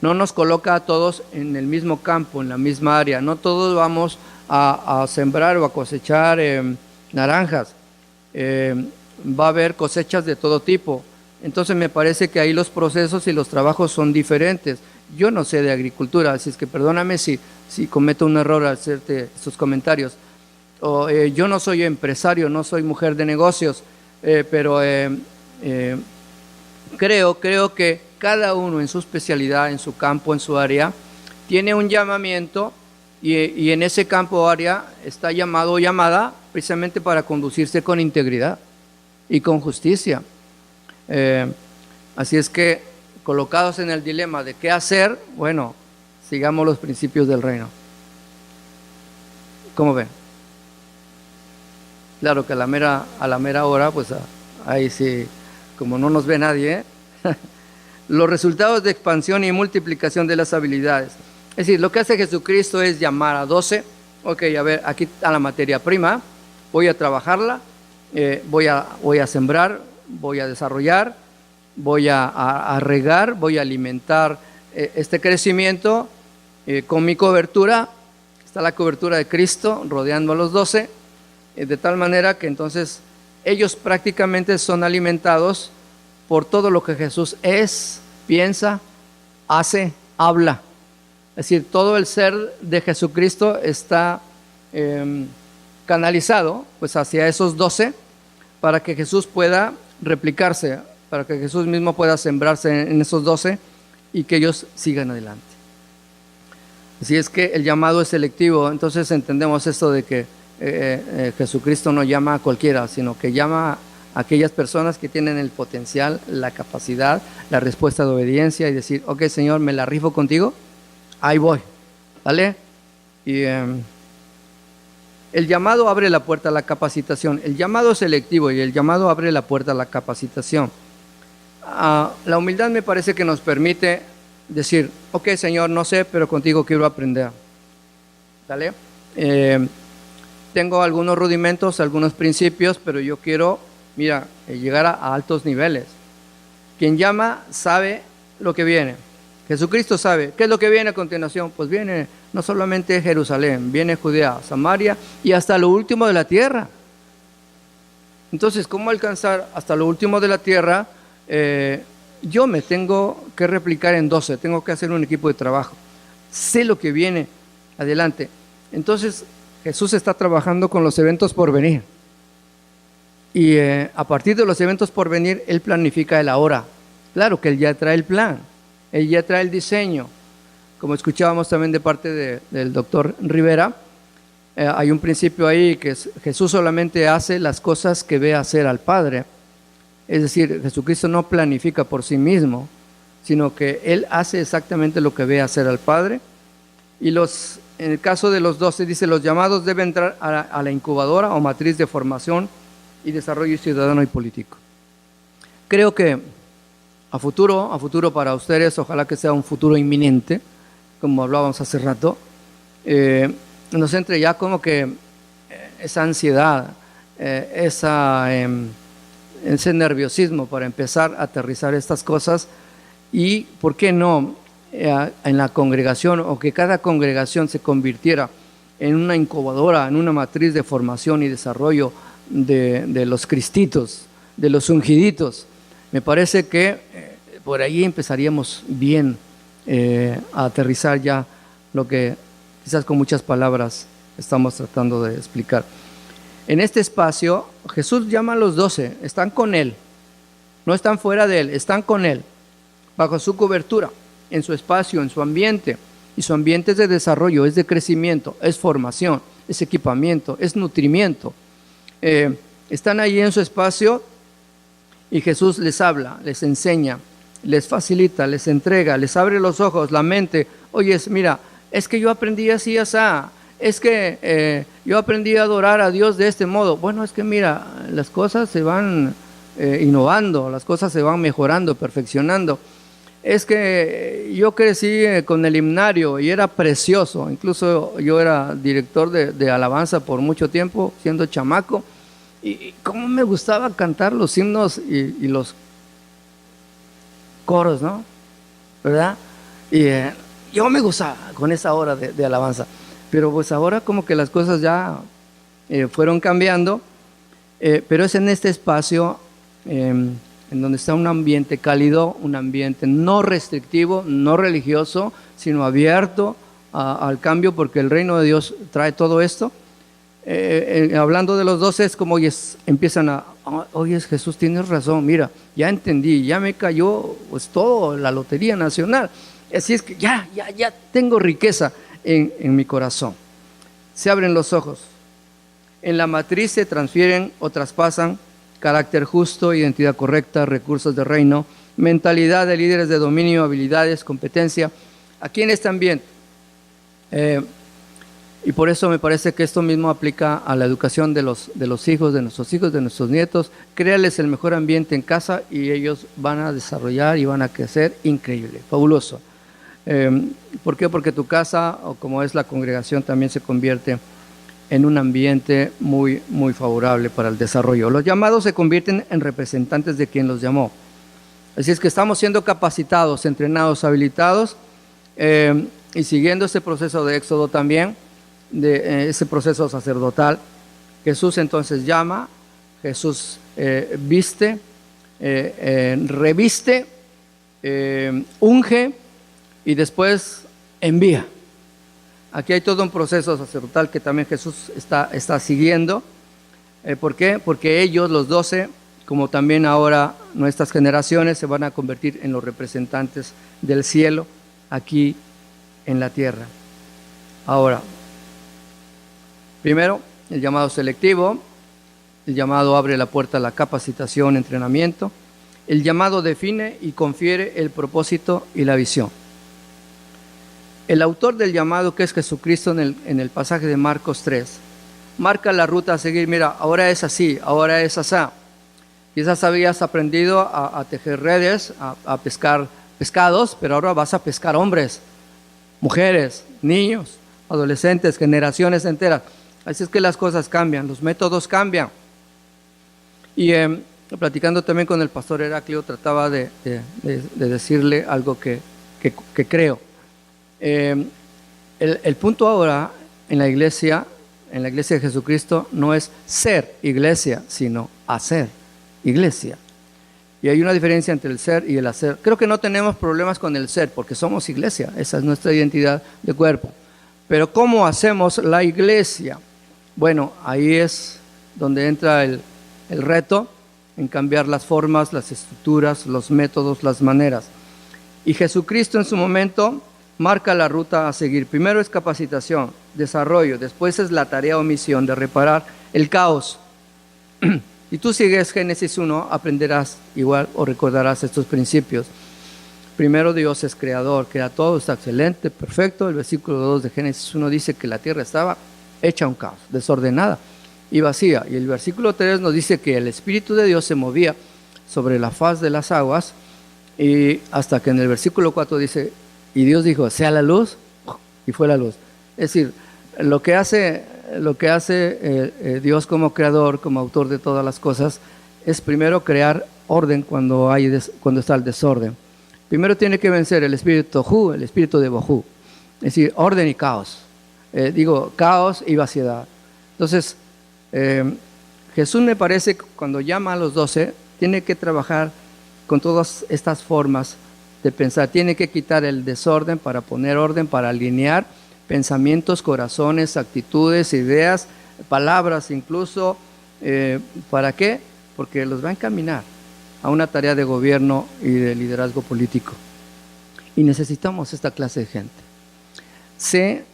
No nos coloca a todos en el mismo campo, en la misma área. No todos vamos a sembrar o a cosechar naranjas. Va a haber cosechas de todo tipo. Entonces me parece que ahí los procesos y los trabajos son diferentes. Yo no sé de agricultura, así es que perdóname si cometo un error al hacerte estos comentarios. Yo no soy empresario, no soy mujer de negocios, pero creo que cada uno en su especialidad, en su campo, en su área, tiene un llamamiento y en ese campo o área está llamado o llamada precisamente para conducirse con integridad y con justicia. Así es que, colocados en el dilema de qué hacer, bueno, sigamos los principios del reino. ¿Cómo ven? Claro que a la mera hora, pues ahí sí, como no nos ve nadie, los resultados de expansión y multiplicación de las habilidades. Es decir, lo que hace Jesucristo es llamar a 12. Ok, a ver, aquí está la materia prima, voy a trabajarla, voy a sembrar, voy a desarrollar, voy a regar, voy a alimentar este crecimiento con mi cobertura. Está la cobertura de Cristo rodeando a los 12, de tal manera que entonces ellos prácticamente son alimentados por todo lo que Jesús es, piensa, hace, habla. Es decir, todo el ser de Jesucristo está canalizado pues hacia esos 12 para que Jesús pueda replicarse, para que Jesús mismo pueda sembrarse en esos 12 y que ellos sigan adelante. Así es que el llamado es selectivo. Entonces entendemos esto de que Jesucristo no llama a cualquiera, sino que llama a aquellas personas que tienen el potencial, la capacidad, la respuesta de obediencia y decir, ok Señor, me la rifo contigo, ahí voy, ¿vale? Y el llamado abre la puerta a la capacitación. El llamado es selectivo y el llamado abre la puerta a la capacitación. La humildad me parece que nos permite decir, ok Señor, no sé, pero contigo quiero aprender, ¿vale? Tengo algunos rudimentos, algunos principios, pero yo quiero, llegar a altos niveles. Quien llama sabe lo que viene. Jesucristo sabe. ¿Qué es lo que viene a continuación? Pues viene no solamente Jerusalén, viene Judea, Samaria y hasta lo último de la tierra. Entonces, ¿cómo alcanzar hasta lo último de la tierra? Yo me tengo que replicar en 12, tengo que hacer un equipo de trabajo. Sé lo que viene adelante. Entonces, Jesús está trabajando con los eventos por venir. Y a partir de los eventos por venir, Él planifica el ahora. Claro que Él ya trae el plan, Él ya trae el diseño. Como escuchábamos también de parte del doctor Rivera, hay un principio ahí que Jesús solamente hace las cosas que ve hacer al Padre. Es decir, Jesucristo no planifica por sí mismo, sino que Él hace exactamente lo que ve hacer al Padre. Y en el caso de los 12 dice, los llamados deben entrar a la incubadora o matriz de formación y desarrollo ciudadano y político. Creo que a futuro para ustedes, ojalá que sea un futuro inminente, como hablábamos hace rato, nos entre ya como que esa ansiedad, ese nerviosismo para empezar a aterrizar estas cosas y, ¿por qué no?, en la congregación, o que cada congregación se convirtiera en una incubadora, en una matriz de formación y desarrollo de los cristitos, de los ungiditos. Me parece que por ahí empezaríamos bien a aterrizar ya lo que quizás con muchas palabras estamos tratando de explicar. En este espacio, Jesús llama a los 12, están con Él, no están fuera de Él, están con Él, bajo su cobertura, en su espacio, en su ambiente. Y su ambiente es de desarrollo, es de crecimiento, es formación, es equipamiento, es nutrimiento. Están ahí en su espacio y Jesús les habla, les enseña, les facilita, les entrega, les abre los ojos, la mente. Oye, mira, es que yo aprendí así, es que yo aprendí a adorar a Dios de este modo. Bueno, es que mira, las cosas se van innovando, las cosas se van mejorando, perfeccionando. Es que yo crecí con el himnario y era precioso. Incluso yo era director de alabanza por mucho tiempo, siendo chamaco. Y cómo me gustaba cantar los himnos y los coros, ¿no? ¿Verdad? Y yo me gozaba con esa hora de alabanza. Pero pues ahora como que las cosas ya fueron cambiando. Pero es en este espacio en donde está un ambiente cálido, un ambiente no restrictivo, no religioso, sino abierto al cambio, porque el reino de Dios trae todo esto. Hablando de los 12, es como empiezan oye, Jesús, tienes razón, mira, ya entendí, ya me cayó pues todo, la lotería nacional. Así es que ya tengo riqueza en mi corazón. Se abren los ojos. En la matriz se transfieren o traspasan carácter justo, identidad correcta, recursos de reino, mentalidad de líderes de dominio, habilidades, competencia. Aquí en este ambiente. Y por eso me parece que esto mismo aplica a la educación de los hijos, de nuestros nietos. Créales el mejor ambiente en casa y ellos van a desarrollar y van a crecer increíble, fabuloso. ¿Por qué? Porque tu casa, o como es la congregación, también se convierte en un ambiente muy, muy favorable para el desarrollo. Los llamados se convierten en representantes de quien los llamó. Así es que estamos siendo capacitados, entrenados, habilitados, y siguiendo ese proceso de éxodo también, de ese proceso sacerdotal. Jesús entonces llama, Jesús viste, reviste, unge y después envía. Aquí hay todo un proceso sacerdotal que también Jesús está siguiendo. ¿Por qué? Porque ellos, los 12, como también ahora nuestras generaciones, se van a convertir en los representantes del cielo aquí en la tierra. Ahora, primero, el llamado selectivo. El llamado abre la puerta a la capacitación, entrenamiento. El llamado define y confiere el propósito y la visión. El autor del llamado, que es Jesucristo, en el pasaje de Marcos 3, marca la ruta a seguir. Mira, ahora es así, ahora es asá. Quizás habías aprendido a tejer redes, a pescar pescados, pero ahora vas a pescar hombres, mujeres, niños, adolescentes, generaciones enteras. Así es que las cosas cambian, los métodos cambian. Y platicando también con el pastor Heraclio, trataba de decirle algo que creo. El punto ahora en la iglesia de Jesucristo, no es ser iglesia, sino hacer iglesia. Y hay una diferencia entre el ser y el hacer. Creo que no tenemos problemas con el ser, porque somos iglesia, esa es nuestra identidad de cuerpo. Pero ¿cómo hacemos la iglesia? Bueno, ahí es donde entra el reto en cambiar las formas, las estructuras, los métodos, las maneras. Y Jesucristo en su momento marca la ruta a seguir. Primero es capacitación, desarrollo, después es la tarea o misión de reparar el caos. Si tú sigues Génesis 1, aprenderás igual o recordarás estos principios. Primero, Dios es creador, crea todo, está excelente, perfecto. El versículo 2 de Génesis 1 dice que la tierra estaba hecha un caos, desordenada y vacía. Y el versículo 3 nos dice que el Espíritu de Dios se movía sobre la faz de las aguas, y hasta que en el versículo 4 dice, y Dios dijo, sea la luz, y fue la luz. Es decir, lo que hace Dios como creador, como autor de todas las cosas, es primero crear orden cuando está el desorden. Primero tiene que vencer el espíritu tohu, el espíritu de bohu, es decir, orden y caos. Caos y vaciedad. Entonces, Jesús, me parece, cuando llama a los 12, tiene que trabajar con todas estas formas de pensar. Tiene que quitar el desorden para poner orden, para alinear pensamientos, corazones, actitudes, ideas, palabras incluso. ¿Para qué? Porque los va a encaminar a una tarea de gobierno y de liderazgo político. Y necesitamos esta clase de gente. Sé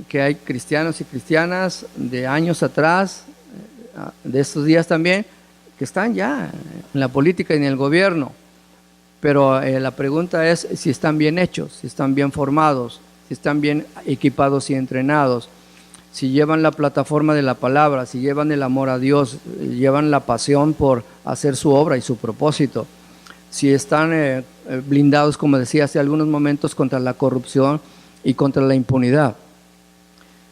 que hay cristianos y cristianas de años atrás, de estos días también, que están ya en la política y en el gobierno. Pero la pregunta es si están bien hechos, si están bien formados, si están bien equipados y entrenados, si llevan la plataforma de la palabra, si llevan el amor a Dios, llevan la pasión por hacer su obra y su propósito, si están blindados, como decía hace algunos momentos, contra la corrupción y contra la impunidad.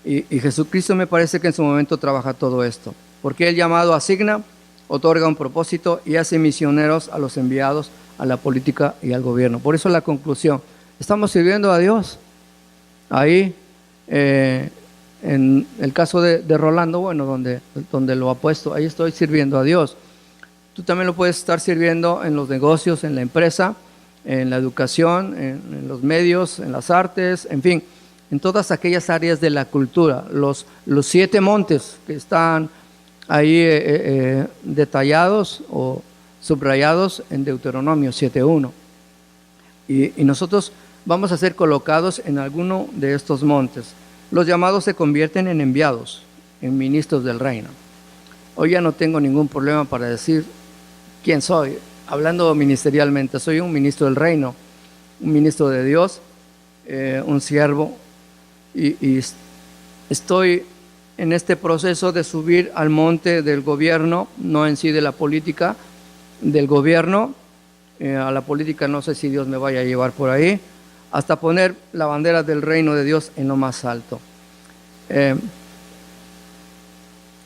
Y Jesucristo me parece que en su momento trabaja todo esto, porque el llamado asigna, otorga un propósito y hace misioneros a los enviados a la política y al gobierno. Por eso la conclusión, estamos sirviendo a Dios. Ahí, en el caso de Rolando, bueno, donde lo ha puesto, ahí estoy sirviendo a Dios. Tú también lo puedes estar sirviendo en los negocios, en la empresa, en la educación, en los medios, en las artes, en fin, en todas aquellas áreas de la cultura. Los 7 montes que están ahí detallados o subrayados en Deuteronomio 7:1. Y nosotros vamos a ser colocados en alguno de estos montes. Los llamados se convierten en enviados, en ministros del reino. Hoy ya no tengo ningún problema para decir quién soy. Hablando ministerialmente, soy un ministro del reino, un ministro de Dios, un siervo, y estoy en este proceso de subir al monte del gobierno, no en sí de la política, del gobierno. A la política no sé si Dios me vaya a llevar por ahí, hasta poner la bandera del reino de Dios en lo más alto.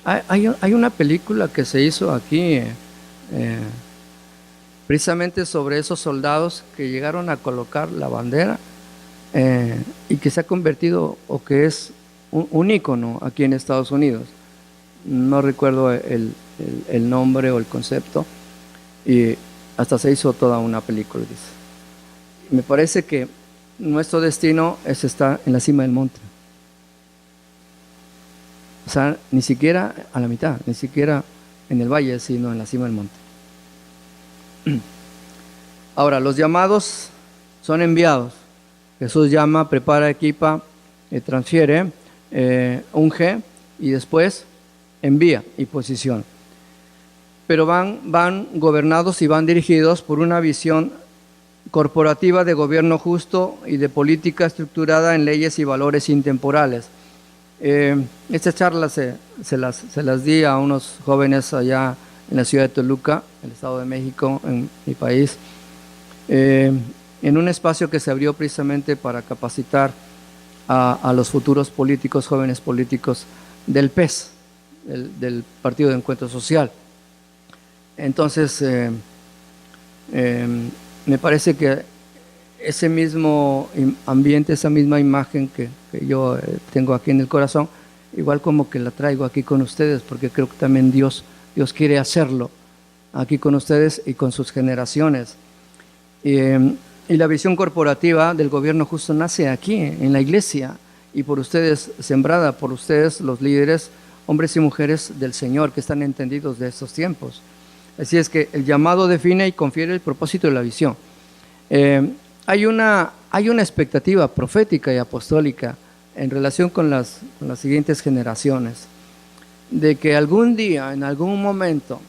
Hay una película que se hizo aquí precisamente sobre esos soldados que llegaron a colocar la bandera y que se ha convertido, o que es un ícono aquí en Estados Unidos. No recuerdo el nombre o el concepto, y hasta se hizo toda una película, dice. Me parece que nuestro destino es estar en la cima del monte. O sea, ni siquiera a la mitad, ni siquiera en el valle, sino en la cima del monte. Ahora, los llamados son enviados. Jesús llama, prepara, equipa, transfiere, unge y después envía y posiciona. Pero van gobernados y van dirigidos por una visión corporativa de gobierno justo y de política estructurada en leyes y valores intemporales. Esta charla se las di a unos jóvenes allá en la ciudad de Toluca, en el Estado de México, en mi país, en un espacio que se abrió precisamente para capacitar a los futuros políticos, jóvenes políticos del PES, del Partido de Encuentro Social. Entonces, me parece que ese mismo ambiente, esa misma imagen que yo tengo aquí en el corazón, igual como que la traigo aquí con ustedes, porque creo que también Dios quiere hacerlo aquí con ustedes y con sus generaciones. Y la visión corporativa del gobierno justo nace aquí, en la iglesia, y por ustedes, sembrada por ustedes, los líderes, hombres y mujeres del Señor, que están entendidos de estos tiempos. Así es que el llamado define y confiere el propósito de la visión. Hay una expectativa profética y apostólica en relación con las siguientes generaciones, de que algún día, en algún momento,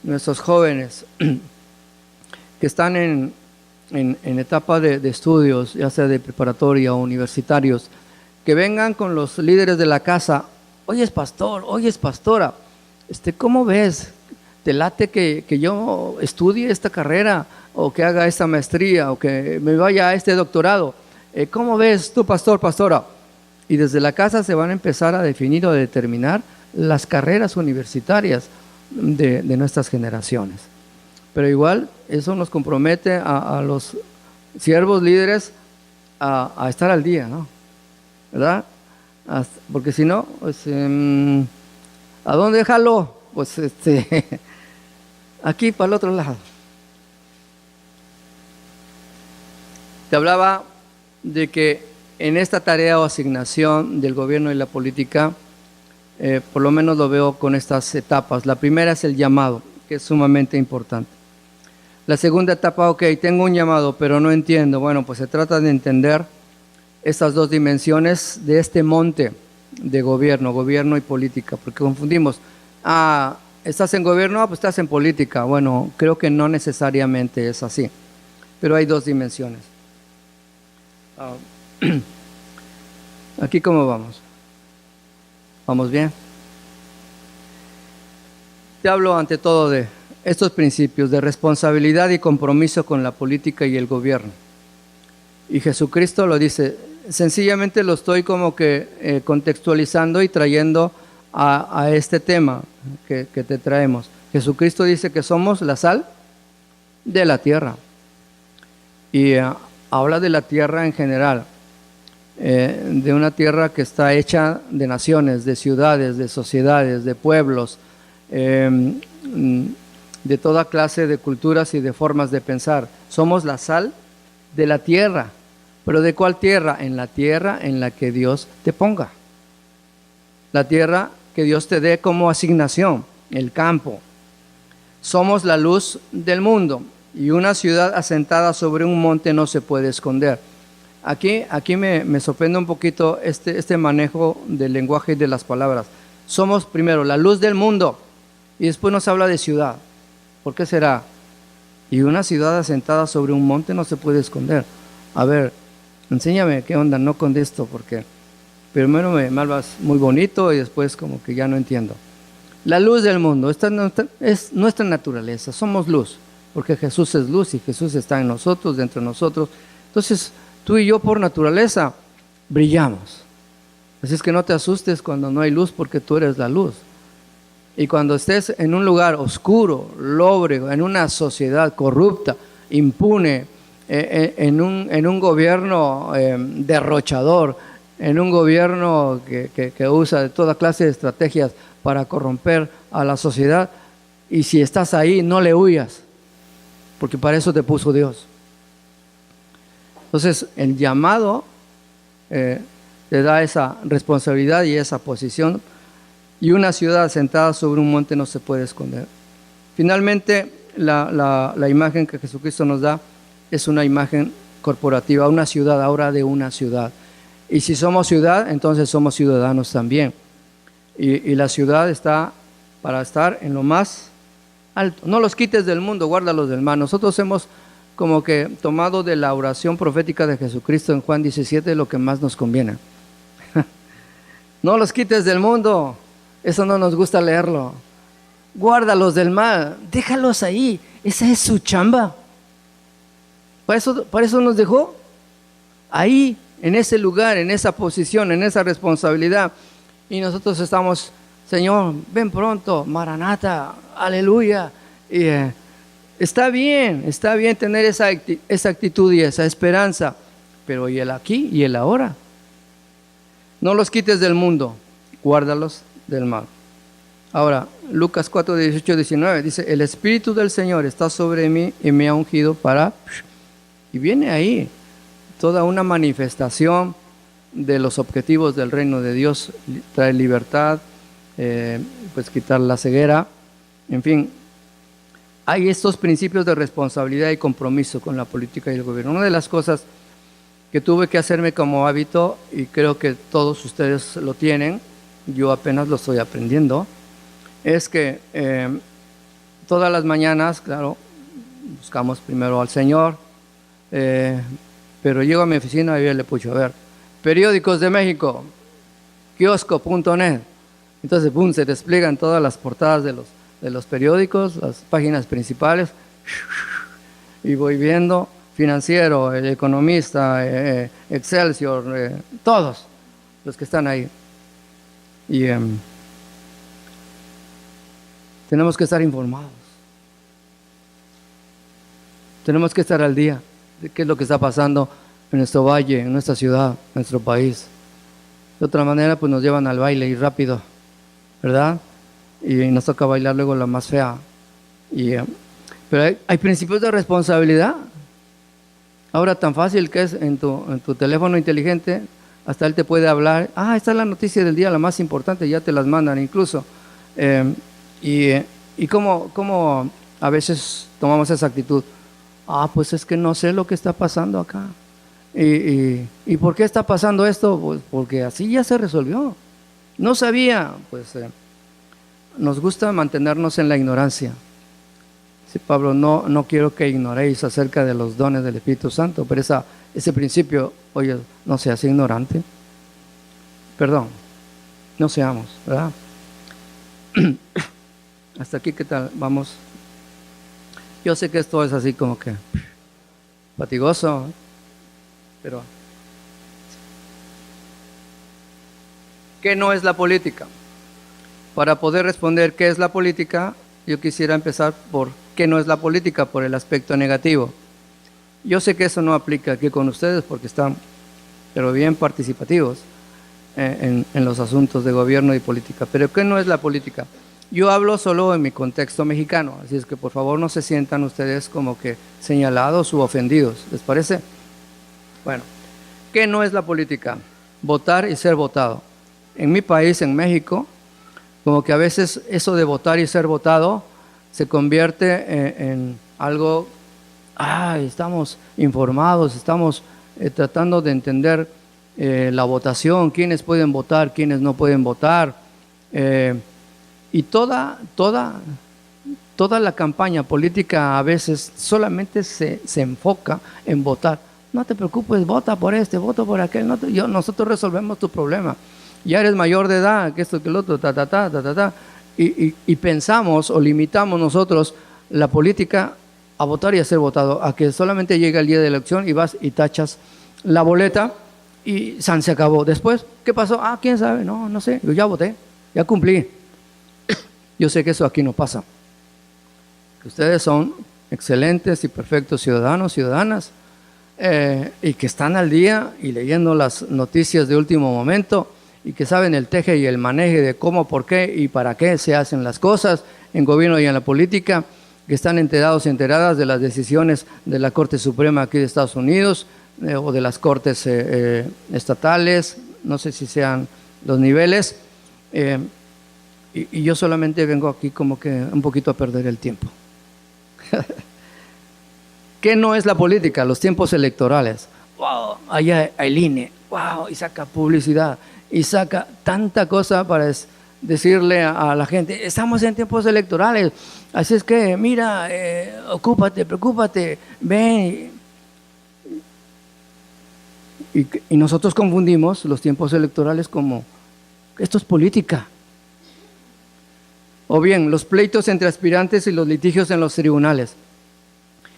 nuestros jóvenes que están en etapa de estudios, ya sea de preparatoria o universitarios, que vengan con los líderes de la casa: oye, es pastor, oye, es pastora, ¿cómo ves? ¿Te late que yo estudie esta carrera, o que haga esta maestría, o que me vaya a este doctorado? ¿Cómo ves tú, pastor, pastora? Y desde la casa se van a empezar a definir o a determinar las carreras universitarias de nuestras generaciones. Pero igual eso nos compromete a los siervos líderes a estar al día, ¿no? ¿Verdad? Porque si no, pues, ¿a dónde jalo? Pues aquí para el otro lado. Te hablaba de que en esta tarea o asignación del gobierno y la política, por lo menos lo veo con estas etapas. La primera es el llamado, que es sumamente importante. La segunda etapa, ok, tengo un llamado, pero no entiendo. Bueno, pues se trata de entender estas dos dimensiones de este monte de gobierno y política, porque confundimos. ¿Estás en gobierno? Pues estás en política. Bueno, creo que no necesariamente es así, pero hay dos dimensiones. Aquí, ¿cómo vamos? ¿Vamos bien? Te hablo ante todo de estos principios de responsabilidad y compromiso con la política y el gobierno. Y Jesucristo lo dice, sencillamente lo estoy como que contextualizando y trayendo a este tema que te traemos. Jesucristo dice que somos la sal de la tierra. Y habla de la tierra en general, de una tierra que está hecha de naciones, de ciudades, de sociedades, de pueblos, de toda clase de culturas y de formas de pensar. Somos la sal de la tierra. ¿Pero de cuál tierra? En la tierra en la que Dios te ponga. La tierra que Dios te dé como asignación, el campo. Somos la luz del mundo, y una ciudad asentada sobre un monte no se puede esconder. Aquí me sorprende un poquito este manejo del lenguaje y de las palabras. Somos primero la luz del mundo, y después nos habla de ciudad. ¿Por qué será? Y una ciudad asentada sobre un monte no se puede esconder. A ver, enséñame qué onda, no con esto, porque primero me hablas muy bonito y después como que ya no entiendo. La luz del mundo, esta es nuestra naturaleza, somos luz, porque Jesús es luz y Jesús está en nosotros, dentro de nosotros. Entonces, tú y yo por naturaleza brillamos. Así es que no te asustes cuando no hay luz, porque tú eres la luz. Y cuando estés en un lugar oscuro, lóbrego, en una sociedad corrupta, impune, en un gobierno derrochador, en un gobierno que usa de toda clase de estrategias para corromper a la sociedad, y si estás ahí, no le huyas, porque para eso te puso Dios. Entonces, el llamado te da esa responsabilidad y esa posición, y una ciudad asentada sobre un monte no se puede esconder. Finalmente, la imagen que Jesucristo nos da es una imagen corporativa, una ciudad, ahora de una ciudad. Y si somos ciudad, entonces somos ciudadanos también. Y la ciudad está para estar en lo más alto. No los quites del mundo, guárdalos del mal. Nosotros hemos como que tomado de la oración profética de Jesucristo en Juan 17 lo que más nos conviene. No los quites del mundo, eso no nos gusta leerlo. Guárdalos del mal, déjalos ahí, esa es su chamba. Para eso nos dejó ahí, en ese lugar, en esa posición, en esa responsabilidad. Y nosotros estamos, Señor, ven pronto, Maranata, aleluya. Y está bien tener esa actitud y esa esperanza, pero ¿y el aquí y el ahora? No los quites del mundo, guárdalos del mal. Ahora, Lucas 4, 18, 19 dice, el Espíritu del Señor está sobre mí y me ha ungido para... Y viene ahí toda una manifestación de los objetivos del reino de Dios, traer libertad, pues quitar la ceguera, en fin. Hay estos principios de responsabilidad y compromiso con la política y el gobierno. Una de las cosas que tuve que hacerme como hábito, y creo que todos ustedes lo tienen, yo apenas lo estoy aprendiendo, es que todas las mañanas, claro, buscamos primero al Señor, pero llego a mi oficina y yo le pucho, a ver, periódicos de México, kiosco.net. Entonces, boom, se despliegan todas las portadas de los periódicos, las páginas principales, y voy viendo Financiero, El Economista, Excelsior, todos los que están ahí. Y tenemos que estar informados. Tenemos que estar al día de qué es lo que está pasando en nuestro valle, en nuestra ciudad, en nuestro país. De otra manera, pues nos llevan al baile y rápido, ¿verdad? Y nos toca bailar luego la más fea. Pero hay principios de responsabilidad. Ahora, tan fácil que es en tu teléfono inteligente, hasta él te puede hablar. Esta es la noticia del día, la más importante, ya te las mandan incluso. Y cómo a veces tomamos esa actitud. Pues es que no sé lo que está pasando acá. ¿Y por qué está pasando esto? Pues porque así ya se resolvió. No sabía, pues nos gusta mantenernos en la ignorancia. Sí, Pablo, no quiero que ignoréis acerca de los dones del Espíritu Santo, pero ese principio, oye, no seas ignorante. Perdón, No seamos, ¿verdad? Hasta aquí, ¿qué tal? Vamos. Yo sé que esto es así como que fatigoso, pero ¿qué no es la política? Para poder responder qué es la política, yo quisiera empezar por qué no es la política, por el aspecto negativo. Yo sé que eso no aplica aquí con ustedes porque están, pero bien participativos en los asuntos de gobierno y política. Pero ¿qué no es la política? Yo hablo solo en mi contexto mexicano, así es que por favor no se sientan ustedes como que señalados u ofendidos, ¿les parece? Bueno, ¿qué no es la política? Votar y ser votado. En mi país, en México, como que a veces eso de votar y ser votado se convierte en algo, estamos informados, estamos tratando de entender la votación, quiénes pueden votar, quiénes no pueden votar. Y toda la campaña política a veces solamente se enfoca en votar. No te preocupes, vota por este, vota por aquel. Nosotros resolvemos tu problema. Ya eres mayor de edad, que esto, que el otro, y pensamos o limitamos nosotros la política a votar y a ser votado, a que solamente llega el día de la elección y vas y tachas la boleta y se acabó. Después, ¿qué pasó? ¿Quién sabe? No sé, yo ya voté, ya cumplí. Yo sé que eso aquí no pasa. Que ustedes son excelentes y perfectos ciudadanos, ciudadanas, y que están al día y leyendo las noticias de último momento y que saben el teje y el maneje de cómo, por qué y para qué se hacen las cosas en gobierno y en la política, que están enterados y enteradas de las decisiones de la Corte Suprema aquí de Estados Unidos o de las cortes estatales, no sé si sean los niveles. Y yo solamente vengo aquí como que un poquito a perder el tiempo. ¿Qué no es la política? Los tiempos electorales. ¡Wow! Allá el INE. ¡Wow! Y saca publicidad. Y saca tanta cosa para decirle a la gente, estamos en tiempos electorales. Así es que, mira, ocúpate, preocúpate, ven. Y nosotros confundimos los tiempos electorales como, esto es política. O bien, los pleitos entre aspirantes y los litigios en los tribunales.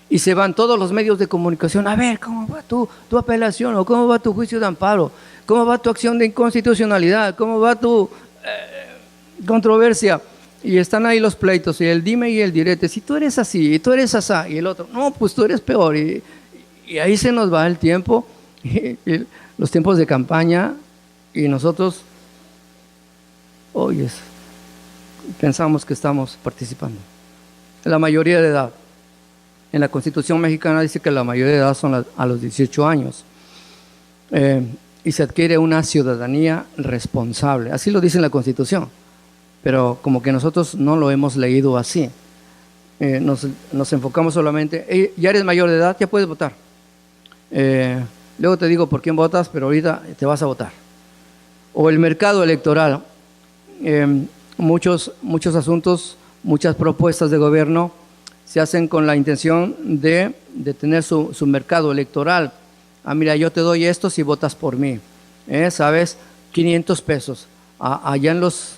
Y se van todos los medios de comunicación, a ver, ¿cómo va tu apelación? ¿O cómo va tu juicio de amparo? ¿Cómo va tu acción de inconstitucionalidad? ¿Cómo va tu controversia? Y están ahí los pleitos, y el dime y el direte, si tú eres así, y tú eres asá, y el otro, no, pues tú eres peor. Y ahí se nos va el tiempo, y los tiempos de campaña, y nosotros, pensamos que estamos participando. La mayoría de edad. En la Constitución mexicana dice que la mayoría de edad son a los 18 años. Y se adquiere una ciudadanía responsable. Así lo dice en la Constitución. Pero como que nosotros no lo hemos leído así. Nos enfocamos solamente, ya eres mayor de edad, ya puedes votar. Luego te digo por quién votas, pero ahorita te vas a votar. O el mercado electoral. Muchos asuntos, muchas propuestas de gobierno se hacen con la intención de tener su mercado electoral. Mira, yo te doy esto si votas por mí. ¿Sabes? 500 pesos. Allá en los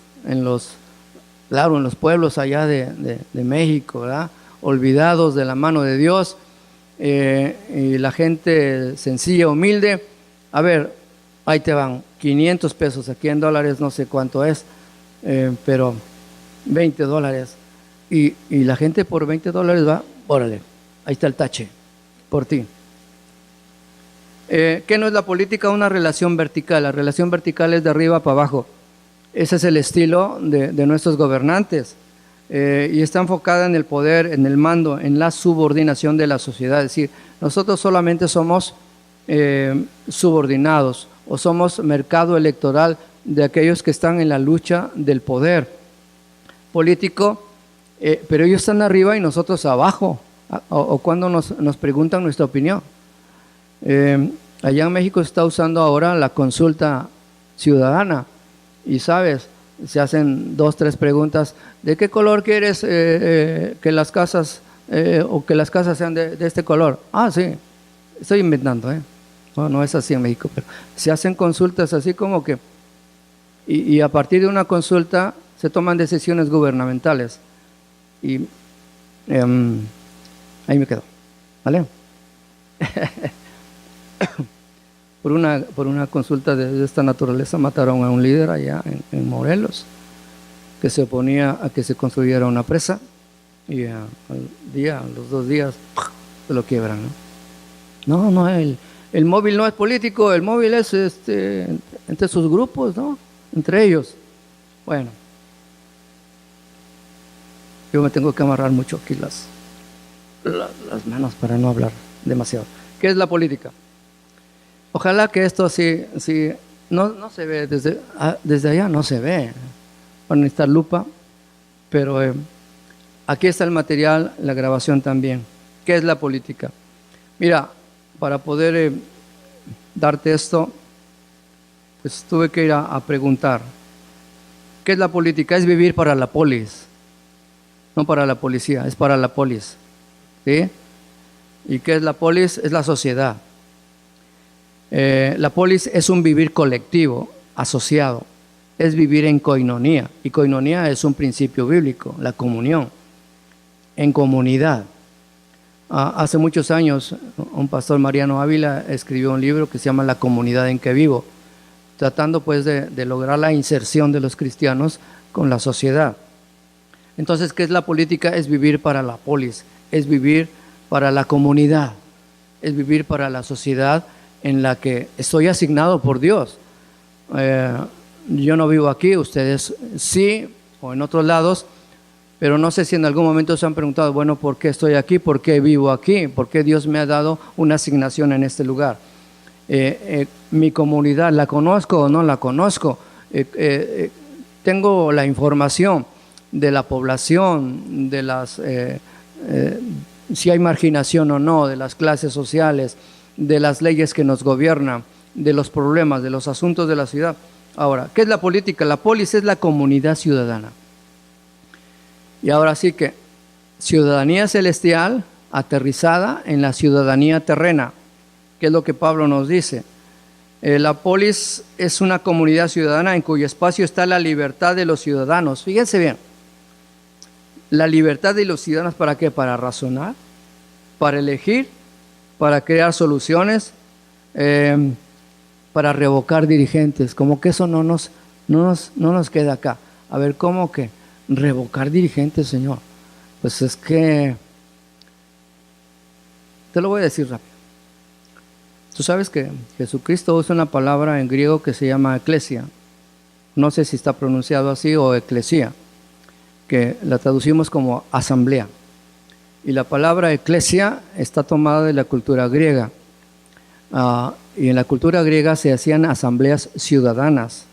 pueblos allá de México, ¿verdad? Olvidados de la mano de Dios, y la gente sencilla, humilde. A ver, ahí te van, 500 pesos, aquí en dólares no sé cuánto es. Pero $20 y la gente por $20 va, órale, ahí está el tache, por ti. ¿Qué no es la política? Una relación vertical. La relación vertical es de arriba para abajo. Ese es el estilo de nuestros gobernantes, y está enfocada en el poder, en el mando, en la subordinación de la sociedad. Es decir, nosotros solamente somos subordinados o somos mercado electoral de aquellos que están en la lucha del poder político, pero ellos están arriba y nosotros abajo, o cuando nos preguntan nuestra opinión. Allá en México se está usando ahora la consulta ciudadana, y sabes, se hacen 2, 3 preguntas. ¿De qué color quieres que las casas o que las casas sean de este color? Sí, estoy inventando, no es así en México, pero se hacen consultas así como que y a partir de una consulta se toman decisiones gubernamentales. Y ahí me quedo, ¿vale? Por una consulta de esta naturaleza mataron a un líder allá en Morelos, que se oponía a que se construyera una presa, y a los 2 días, se lo quiebran, ¿no? No, el móvil no es político, el móvil es entre sus grupos, ¿no? Entre ellos. Bueno, yo me tengo que amarrar mucho aquí las manos para no hablar demasiado. ¿Qué es la política? Ojalá que esto sí no se ve, desde allá no se ve. Van a necesitar lupa, pero aquí está el material, la grabación también. ¿Qué es la política? Mira, para poder darte esto, pues tuve que ir a preguntar. ¿Qué es la política? Es vivir para la polis, no para la policía, es para la polis, ¿sí? ¿Y qué es la polis? Es la sociedad. La polis es un vivir colectivo, asociado, es vivir en coinonía, y coinonía es un principio bíblico, la comunión, en comunidad. Hace muchos años, un pastor, Mariano Ávila, escribió un libro que se llama La comunidad en que vivo, tratando pues de lograr la inserción de los cristianos con la sociedad. Entonces, ¿qué es la política? Es vivir para la polis, es vivir para la comunidad, es vivir para la sociedad en la que estoy asignado por Dios. Yo no vivo aquí, ustedes sí, o en otros lados, pero no sé si en algún momento se han preguntado, bueno, ¿por qué estoy aquí? ¿Por qué vivo aquí? ¿Por qué Dios me ha dado una asignación en este lugar? Mi comunidad, ¿la conozco o no la conozco? Tengo la información de la población, de las si hay marginación o no, de las clases sociales, de las leyes que nos gobiernan, de los problemas, de los asuntos de la ciudad. Ahora, ¿qué es la política? La polis es la comunidad ciudadana. Y ahora sí que ciudadanía celestial aterrizada en la ciudadanía terrena, que es lo que Pablo nos dice. La polis es una comunidad ciudadana en cuyo espacio está la libertad de los ciudadanos. Fíjense bien, la libertad de los ciudadanos, ¿para qué? Para razonar, para elegir, para crear soluciones, para revocar dirigentes. Como que eso no nos queda acá. A ver, ¿cómo que revocar dirigentes, Señor? Pues es que te lo voy a decir rápido. Tú sabes que Jesucristo usa una palabra en griego que se llama eclesia. No sé si está pronunciado así o eclesia, que la traducimos como asamblea. Y la palabra eclesia está tomada de la cultura griega. Y en la cultura griega se hacían asambleas ciudadanas,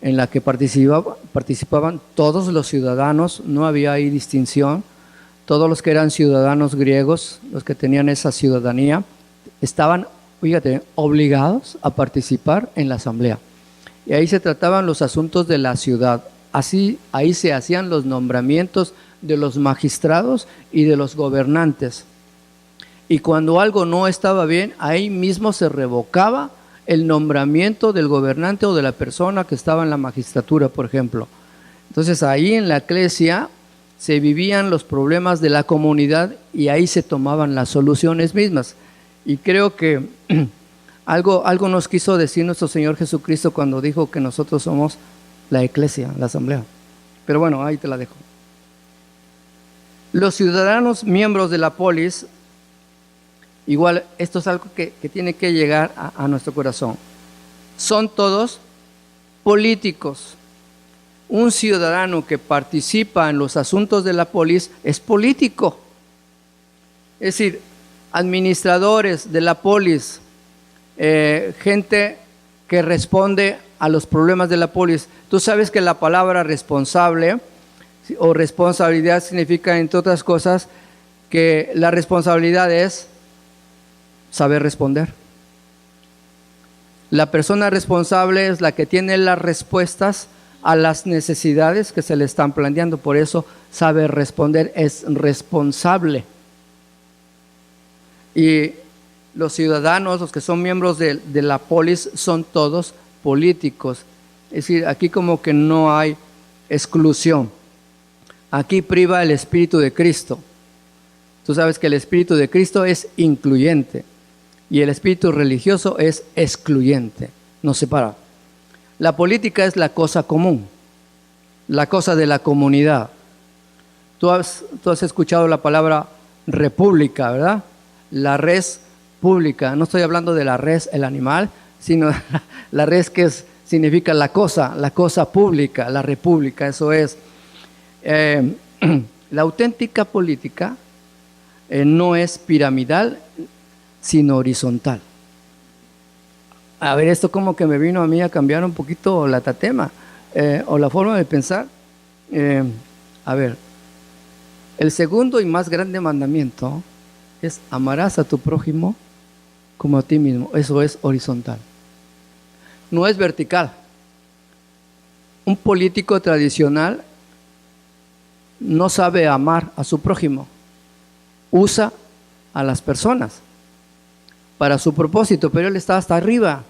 en la que participaban todos los ciudadanos, no había ahí distinción. Todos los que eran ciudadanos griegos, los que tenían esa ciudadanía, estaban, fíjate, obligados a participar en la asamblea. Y ahí se trataban los asuntos de la ciudad. Así, ahí se hacían los nombramientos de los magistrados y de los gobernantes. Y cuando algo no estaba bien, ahí mismo se revocaba el nombramiento del gobernante o de la persona que estaba en la magistratura, por ejemplo. Entonces ahí en la eclesia se vivían los problemas de la comunidad y ahí se tomaban las soluciones mismas. Y creo que algo nos quiso decir nuestro Señor Jesucristo cuando dijo que nosotros somos la eclesia, la asamblea. Pero bueno, ahí te la dejo. Los ciudadanos miembros de la polis, igual esto es algo que tiene que llegar a nuestro corazón, son todos políticos. Un ciudadano que participa en los asuntos de la polis es político. Es decir, administradores de la polis, gente que responde a los problemas de la polis. Tú sabes que la palabra responsable o responsabilidad significa, entre otras cosas, que la responsabilidad es saber responder. La persona responsable es la que tiene las respuestas a las necesidades que se le están planteando. Por eso sabe responder, es responsable. Y los ciudadanos, los que son miembros de la polis, son todos políticos. Es decir, aquí como que no hay exclusión. Aquí priva el Espíritu de Cristo. Tú sabes que el Espíritu de Cristo es incluyente y el espíritu religioso es excluyente, nos separa. La política es la cosa común, la cosa de la comunidad. Tú has escuchado la palabra república, ¿verdad? La res pública. No estoy hablando de la res, el animal, sino la res que significa la cosa pública, la república. Eso es. La auténtica política no es piramidal, sino horizontal. A ver, esto como que me vino a mí a cambiar un poquito la tatema o la forma de pensar. A ver, el segundo y más grande mandamiento es amarás a tu prójimo como a ti mismo. Eso es horizontal. No es vertical. Un político tradicional no sabe amar a su prójimo. Usa a las personas para su propósito, pero él está hasta arriba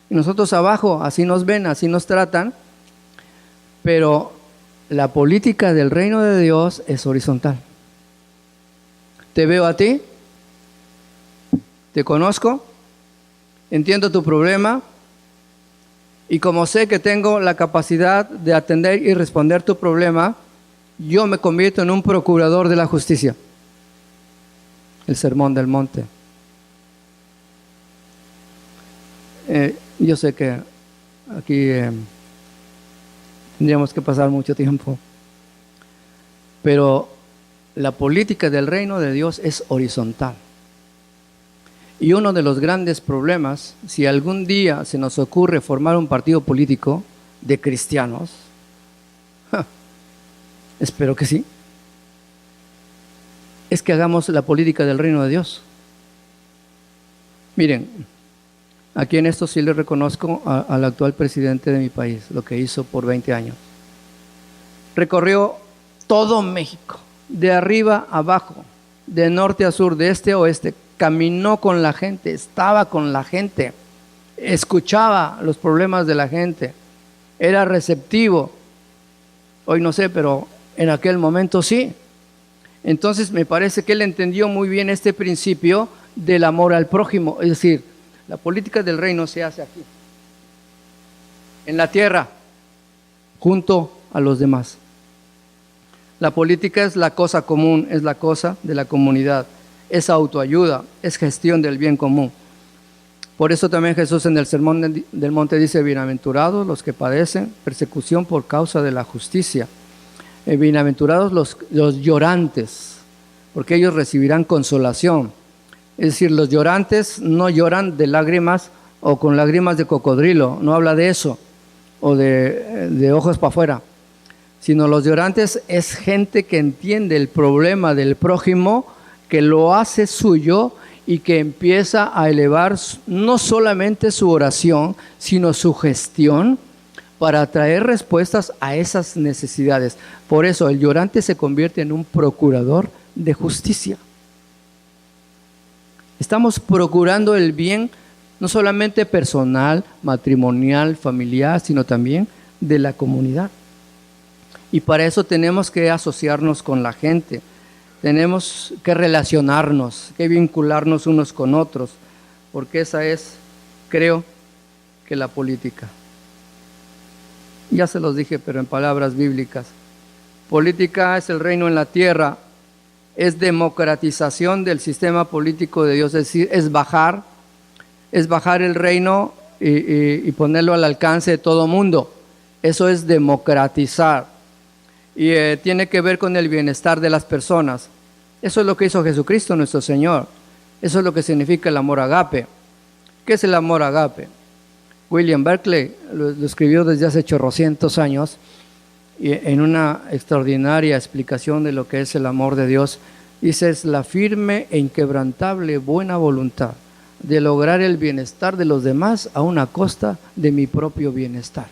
y nosotros abajo, así nos ven, así nos tratan. Pero la política del reino de Dios es horizontal. Te veo a ti, te conozco, entiendo tu problema y como sé que tengo la capacidad de atender y responder tu problema, yo me convierto en un procurador de la justicia. El Sermón del Monte. Yo sé que aquí tendríamos que pasar mucho tiempo, pero la política del reino de Dios es horizontal. Y uno de los grandes problemas, si algún día se nos ocurre formar un partido político de cristianos, espero que sí, es que hagamos la política del reino de Dios. Miren, aquí en esto sí le reconozco al actual presidente de mi país, lo que hizo por 20 años. Recorrió todo México, de arriba a abajo, de norte a sur, de este a oeste, caminó con la gente, estaba con la gente, escuchaba los problemas de la gente, era receptivo. Hoy no sé, pero en aquel momento sí. Entonces me parece que él entendió muy bien este principio del amor al prójimo, es decir, la política del reino se hace aquí, en la tierra, junto a los demás. La política es la cosa común, es la cosa de la comunidad, es autoayuda, es gestión del bien común. Por eso también Jesús en el Sermón del Monte dice, bienaventurados los que padecen persecución por causa de la justicia. Bienaventurados los llorantes, porque ellos recibirán consolación. Es decir, los llorantes no lloran de lágrimas o con lágrimas de cocodrilo, no habla de eso, o de ojos para afuera, sino los llorantes es gente que entiende el problema del prójimo, que lo hace suyo y que empieza a elevar no solamente su oración, sino su gestión para traer respuestas a esas necesidades. Por eso el llorante se convierte en un procurador de justicia. Estamos procurando el bien no solamente personal, matrimonial, familiar, sino también de la comunidad. Y para eso tenemos que asociarnos con la gente, tenemos que relacionarnos, que vincularnos unos con otros, porque esa es, creo, que la política. Ya se los dije, pero en palabras bíblicas. Política es el reino en la tierra, es democratización del sistema político de Dios, es decir, es bajar el reino y ponerlo al alcance de todo mundo. Eso es democratizar. Y tiene que ver con el bienestar de las personas. Eso es lo que hizo Jesucristo nuestro Señor. Eso es lo que significa el amor agape. ¿Qué es el amor agape? William Berkeley lo escribió desde hace 800 años y en una extraordinaria explicación de lo que es el amor de Dios. Dice, es la firme e inquebrantable buena voluntad de lograr el bienestar de los demás a una costa de mi propio bienestar.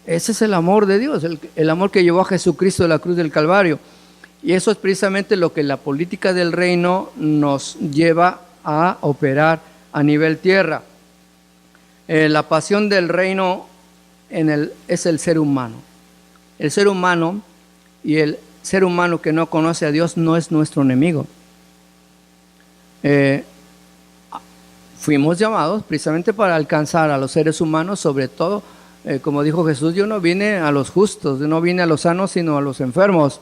Ese es el amor de Dios, el amor que llevó a Jesucristo de la cruz del Calvario. Y eso es precisamente lo que la política del reino nos lleva a operar a nivel tierra. La pasión del reino es el ser humano. El ser humano, y el ser humano que no conoce a Dios no es nuestro enemigo. Fuimos llamados precisamente para alcanzar a los seres humanos, sobre todo, como dijo Jesús, yo no vine a los justos, yo no vine a los sanos, sino a los enfermos,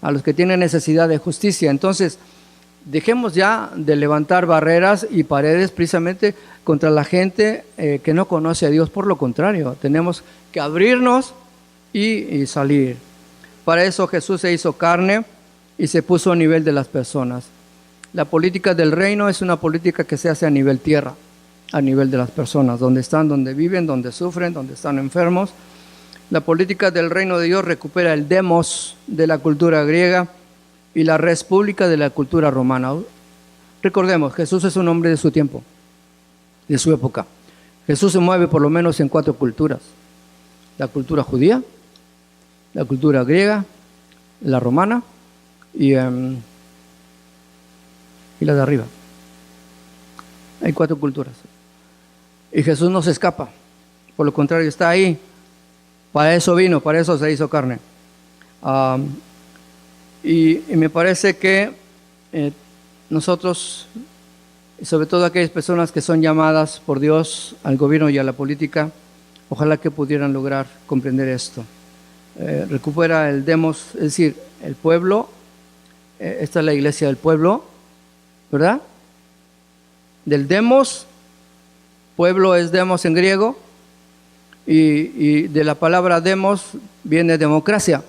a los que tienen necesidad de justicia. Entonces, dejemos ya de levantar barreras y paredes precisamente contra la gente que no conoce a Dios. Por lo contrario, tenemos que abrirnos y salir. Para eso Jesús se hizo carne y se puso a nivel de las personas. La política del reino es una política que se hace a nivel tierra, a nivel de las personas, donde están, donde viven, donde sufren, donde están enfermos. La política del reino de Dios recupera el demos de la cultura griega y la res pública de la cultura romana. Recordemos, Jesús es un hombre de su tiempo, de su época. Jesús se mueve por lo menos en 4 culturas: la cultura judía, la cultura griega, la romana y la de arriba. Hay 4 culturas. Y Jesús no se escapa, por lo contrario, está ahí. Para eso vino, para eso se hizo carne. Y me parece que nosotros, sobre todo aquellas personas que son llamadas por Dios al gobierno y a la política, ojalá que pudieran lograr comprender esto. Recupera el demos, es decir, el pueblo. Esta es la iglesia del pueblo, ¿verdad? Del demos, pueblo es demos en griego, y de la palabra demos viene democracia.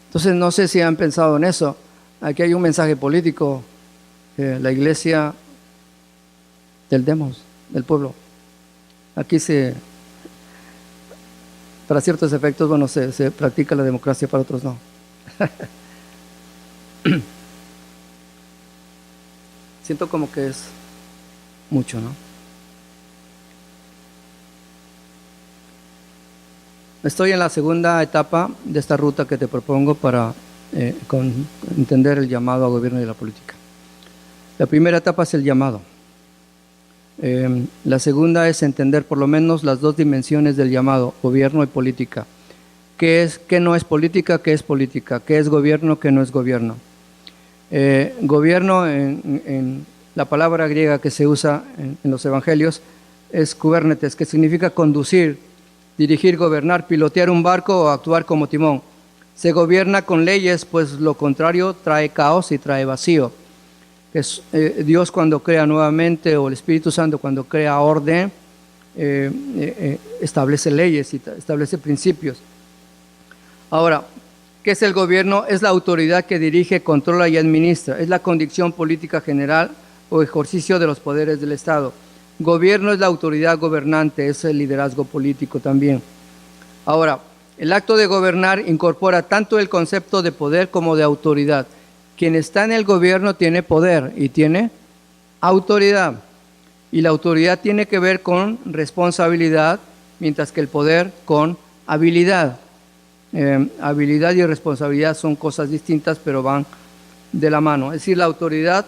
Entonces no sé si han pensado en eso. Aquí hay un mensaje político, la iglesia del demos, del pueblo. Aquí para ciertos efectos, bueno, se practica la democracia, para otros no. Siento como que es mucho, ¿no? Estoy en la segunda etapa de esta ruta que te propongo para entender el llamado a gobierno y la política. La primera etapa es el llamado. La segunda es entender por lo menos las 2 dimensiones del llamado, gobierno y política. ¿Qué no es política? ¿Qué es política? ¿Qué es gobierno? ¿Qué no es gobierno? Gobierno, en la palabra griega que se usa en los evangelios, es kubernetes, que significa conducir, dirigir, gobernar, pilotear un barco o actuar como timón. Se gobierna con leyes, pues lo contrario trae caos y trae vacío. Dios cuando crea nuevamente, o el Espíritu Santo cuando crea orden, establece leyes y establece principios. Ahora, ¿qué es el gobierno? Es la autoridad que dirige, controla y administra. Es la condición política general o ejercicio de los poderes del Estado. Gobierno es la autoridad gobernante, es el liderazgo político también. Ahora, el acto de gobernar incorpora tanto el concepto de poder como de autoridad. Quien está en el gobierno tiene poder y tiene autoridad. Y la autoridad tiene que ver con responsabilidad, mientras que el poder con habilidad. Habilidad y responsabilidad son cosas distintas, pero van de la mano. Es decir, la autoridad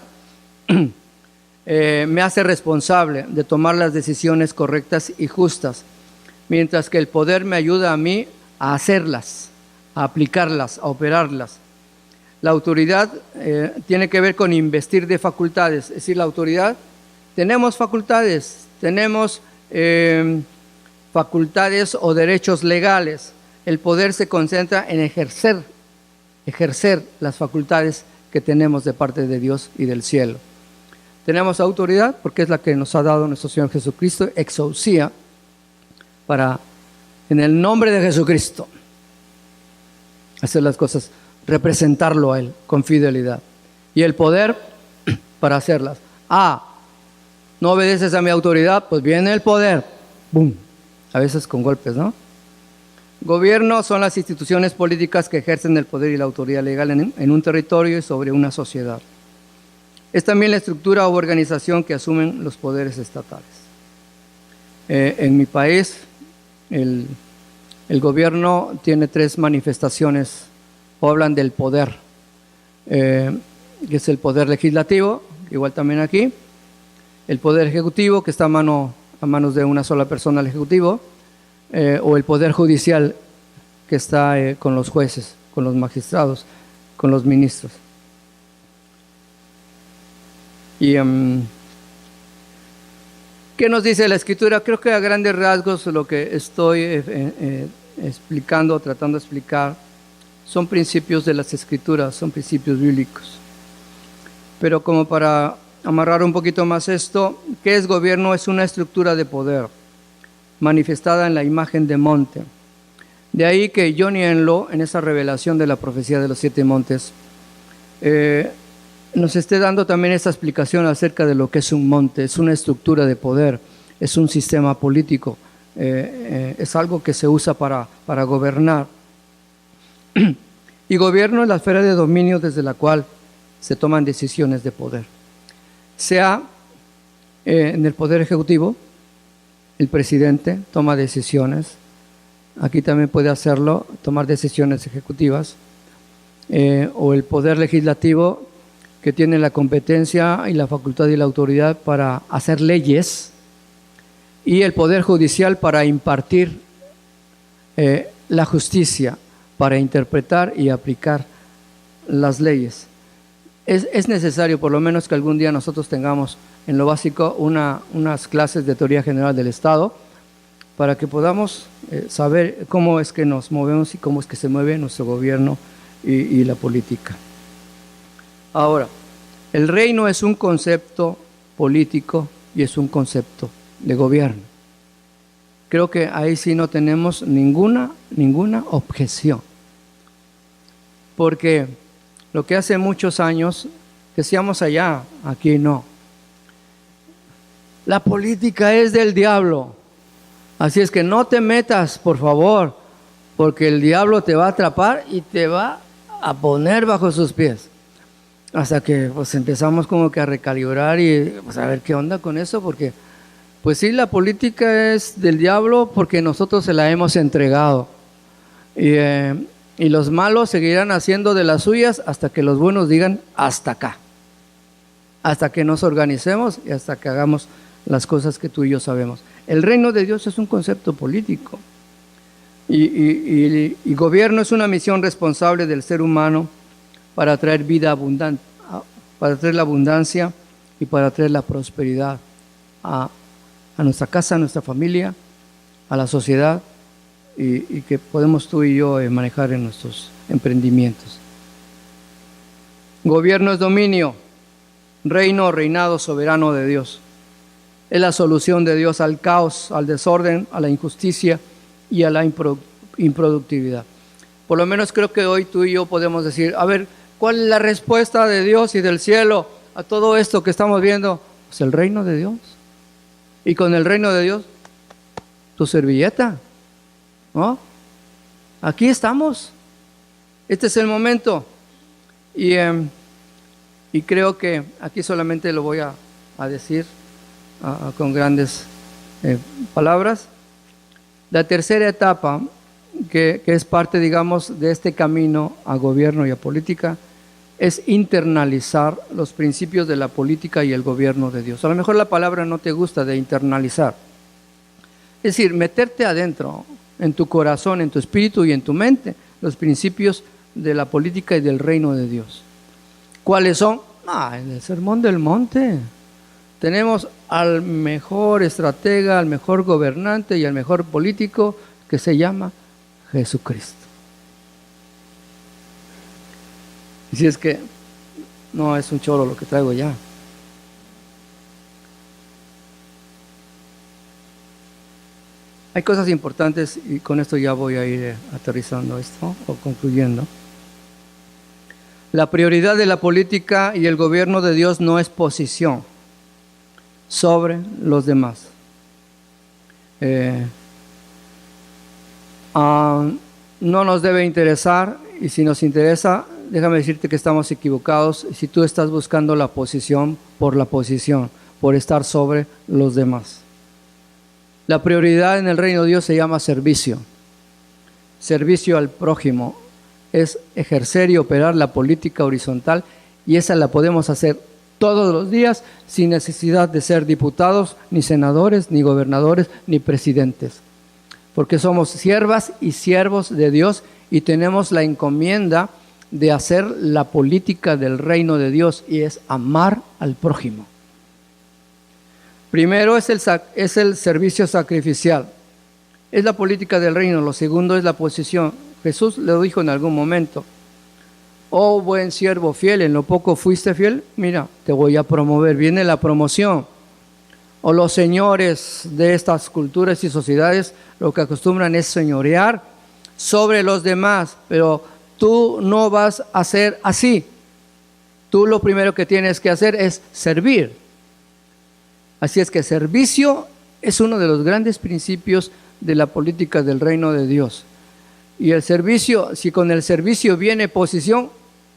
me hace responsable de tomar las decisiones correctas y justas, mientras que el poder me ayuda a mí a hacerlas, a aplicarlas, a operarlas. La autoridad tiene que ver con investir de facultades, es decir, la autoridad, tenemos facultades, tenemos facultades o derechos legales. El poder se concentra en ejercer las facultades que tenemos de parte de Dios y del cielo. Tenemos autoridad porque es la que nos ha dado nuestro Señor Jesucristo, exousia, para, en el nombre de Jesucristo, hacer las cosas, representarlo a Él con fidelidad. Y el poder para hacerlas. No obedeces a mi autoridad, pues viene el poder. ¡Bum! A veces con golpes, ¿no? Gobierno son las instituciones políticas que ejercen el poder y la autoridad legal en un territorio y sobre una sociedad. Es también la estructura u organización que asumen los poderes estatales. En mi país, el gobierno tiene 3 manifestaciones, o hablan del poder, que es el poder legislativo, igual también aquí, el poder ejecutivo, que está a manos de una sola persona, el ejecutivo, o el poder judicial que está con los jueces, con los magistrados, con los ministros. Y ¿qué nos dice la Escritura? Creo que a grandes rasgos lo que estoy explicando, tratando de explicar, son principios de las Escrituras, son principios bíblicos. Pero como para amarrar un poquito más esto, ¿qué es gobierno? Es una estructura de poder manifestada en la imagen de monte. De ahí que Johnny Enlow, en esa revelación de la profecía de los 7 montes, nos esté dando también esta explicación acerca de lo que es un monte. Es una estructura de poder, es un sistema político, es algo que se usa para gobernar. Y gobierno es la esfera de dominio desde la cual se toman decisiones de poder. Sea en el poder ejecutivo, el presidente toma decisiones. Aquí también puede hacerlo, tomar decisiones ejecutivas. O el poder legislativo, que tiene la competencia y la facultad y la autoridad para hacer leyes. Y el poder judicial para impartir la justicia, para interpretar y aplicar las leyes. Es necesario, por lo menos, que algún día nosotros tengamos en lo básico unas clases de teoría general del Estado para que podamos saber cómo es que nos movemos y cómo es que se mueve nuestro gobierno y la política. Ahora, el reino es un concepto político y es un concepto de gobierno. Creo que ahí sí no tenemos ninguna objeción. Porque lo que hace muchos años decíamos allá, aquí no. La política es del diablo. Así es que no te metas, por favor, porque el diablo te va a atrapar y te va a poner bajo sus pies. Hasta que pues empezamos como que a recalibrar y pues a ver qué onda con eso, porque pues sí, la política es del diablo porque nosotros se la hemos entregado. Y los malos seguirán haciendo de las suyas hasta que los buenos digan hasta acá. Hasta que nos organicemos y hasta que hagamos las cosas que tú y yo sabemos. El reino de Dios es un concepto político. Y gobierno es una misión responsable del ser humano para traer vida abundante, para traer la abundancia y para traer la prosperidad a nuestra casa, a nuestra familia, a la sociedad y que podemos tú y yo manejar en nuestros emprendimientos. Gobierno es dominio, reino o reinado soberano de Dios. Es la solución de Dios al caos, al desorden, a la injusticia y a la improductividad. Por lo menos creo que hoy tú y yo podemos decir, a ver, ¿cuál es la respuesta de Dios y del cielo a todo esto que estamos viendo? Pues el reino de Dios. Y con el reino de Dios, tu servilleta, ¿no? Aquí estamos. Este es el momento. Y creo que aquí solamente lo voy a decir con grandes palabras. La tercera etapa, que es parte, digamos, de este camino a gobierno y a política, es internalizar los principios de la política y el gobierno de Dios. A lo mejor la palabra no te gusta, de internalizar. Es decir, meterte adentro, en tu corazón, en tu espíritu y en tu mente, los principios de la política y del reino de Dios. ¿Cuáles son? En el Sermón del Monte. Tenemos al mejor estratega, al mejor gobernante y al mejor político, que se llama Jesucristo. Y si es que no es un choro lo que traigo ya. Hay cosas importantes y con esto ya voy a ir aterrizando esto o concluyendo. La prioridad de la política y el gobierno de Dios no es posición sobre los demás. No nos debe interesar, y si nos interesa, déjame decirte que estamos equivocados si tú estás buscando la posición, por estar sobre los demás. La prioridad en el reino de Dios se llama servicio. Servicio al prójimo es ejercer y operar la política horizontal, y esa la podemos hacer todos los días sin necesidad de ser diputados, ni senadores, ni gobernadores, ni presidentes. porque somos siervas y siervos de Dios y tenemos la encomienda de hacer la política del reino de Dios, y es amar al prójimo. Primero es el servicio sacrificial, es la política del reino. Lo segundo es la posición. Jesús le dijo en algún momento: oh buen siervo fiel, en lo poco fuiste fiel, mira, te voy a promover. Viene la promoción. O los señores de estas culturas y sociedades lo que acostumbran es señorear sobre los demás, pero tú no vas a ser así. Tú lo primero que tienes que hacer es servir. Así es que servicio es uno de los grandes principios de la política del reino de Dios. Y el servicio, si con el servicio viene posición,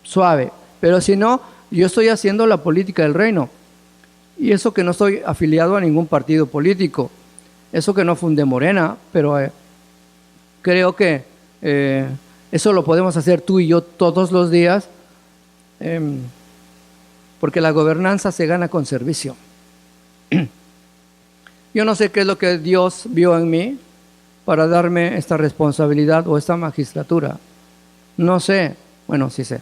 suave, pero si no, yo estoy haciendo la política del reino. Y eso que no estoy afiliado a ningún partido político, eso que no fundé Morena, pero creo que eso lo podemos hacer tú y yo todos los días, porque la gobernanza se gana con servicio. Yo no sé qué es lo que Dios vio en mí para darme esta responsabilidad o esta magistratura. No sé, bueno, sí sé.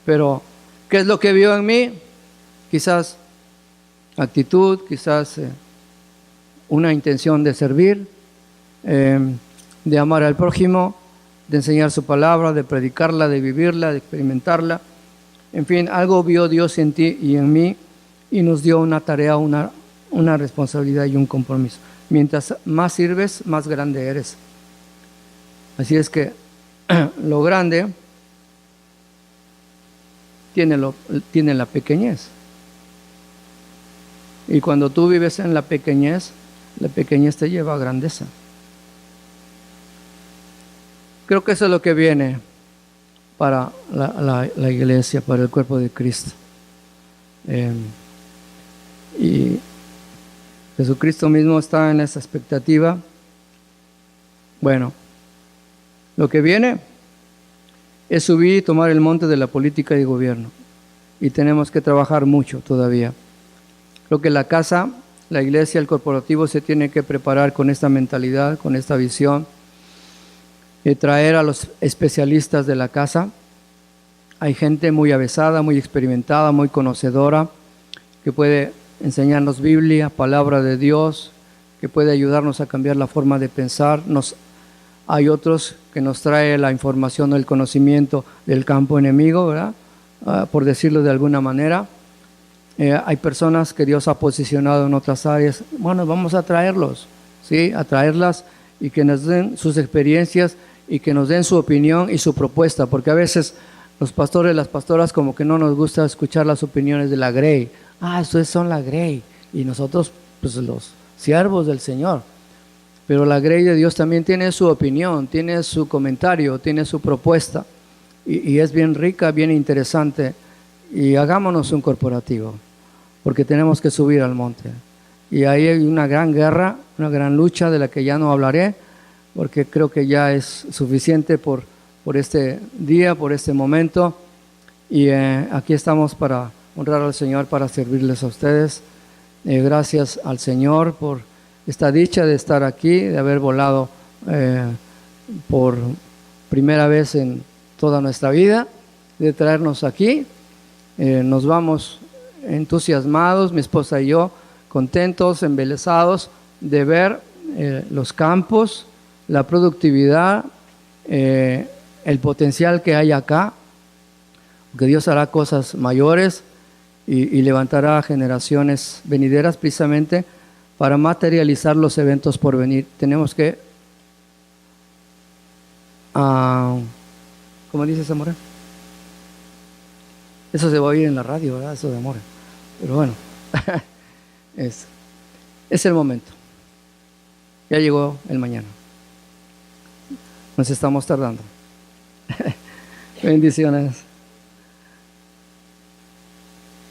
Pero, ¿qué es lo que vio en mí? Quizás actitud, quizás una intención de servir, de amar al prójimo, de enseñar su palabra, de predicarla, de vivirla, de experimentarla. En fin, algo vio Dios en ti y en mí y nos dio una tarea, una responsabilidad y un compromiso. Mientras más sirves, más grande eres. Así es que lo grande tiene la pequeñez. Y cuando tú vives en la pequeñez te lleva a grandeza. Creo que eso es lo que viene para la iglesia, para el cuerpo de Cristo. Y Jesucristo mismo está en esa expectativa. Bueno, lo que viene es subir y tomar el monte de la política y gobierno. Y tenemos que trabajar mucho todavía. Creo que la casa, la iglesia, el corporativo se tiene que preparar con esta mentalidad, con esta visión, de traer a los especialistas de la casa. Hay gente muy avesada, muy experimentada, muy conocedora, que puede enseñarnos Biblia, palabra de Dios, que puede ayudarnos a cambiar la forma de pensar. Hay otros que nos trae la información o el conocimiento del campo enemigo, ¿verdad? Por decirlo de alguna manera. Hay personas que Dios ha posicionado en otras áreas. Bueno, vamos a traerlos, ¿sí? A traerlas y que nos den sus experiencias y que nos den su opinión y su propuesta, porque a veces los pastores, las pastoras, como que no nos gusta escuchar las opiniones de la Grey. Ustedes son la Grey y nosotros, pues, los siervos del Señor. Pero la Grey de Dios también tiene su opinión, tiene su comentario, tiene su propuesta y es bien rica, bien interesante. Y hagámonos un corporativo, porque tenemos que subir al monte. Y ahí hay una gran guerra, una gran lucha de la que ya no hablaré, porque creo que ya es suficiente por este día, por este momento. Y aquí estamos para honrar al Señor, para servirles a ustedes. Gracias al Señor por esta dicha de estar aquí, de haber volado por primera vez en toda nuestra vida, de traernos aquí. Nos vamos entusiasmados, mi esposa y yo, contentos, embelesados de ver los campos, la productividad, el potencial que hay acá, que Dios hará cosas mayores y levantará generaciones venideras precisamente para materializar los eventos por venir. Tenemos que, ¿cómo dice Zamora? Eso se va a oír en la radio, ¿verdad? Eso de amor. Pero bueno, es el momento. Ya llegó el mañana. Nos estamos tardando. Bendiciones.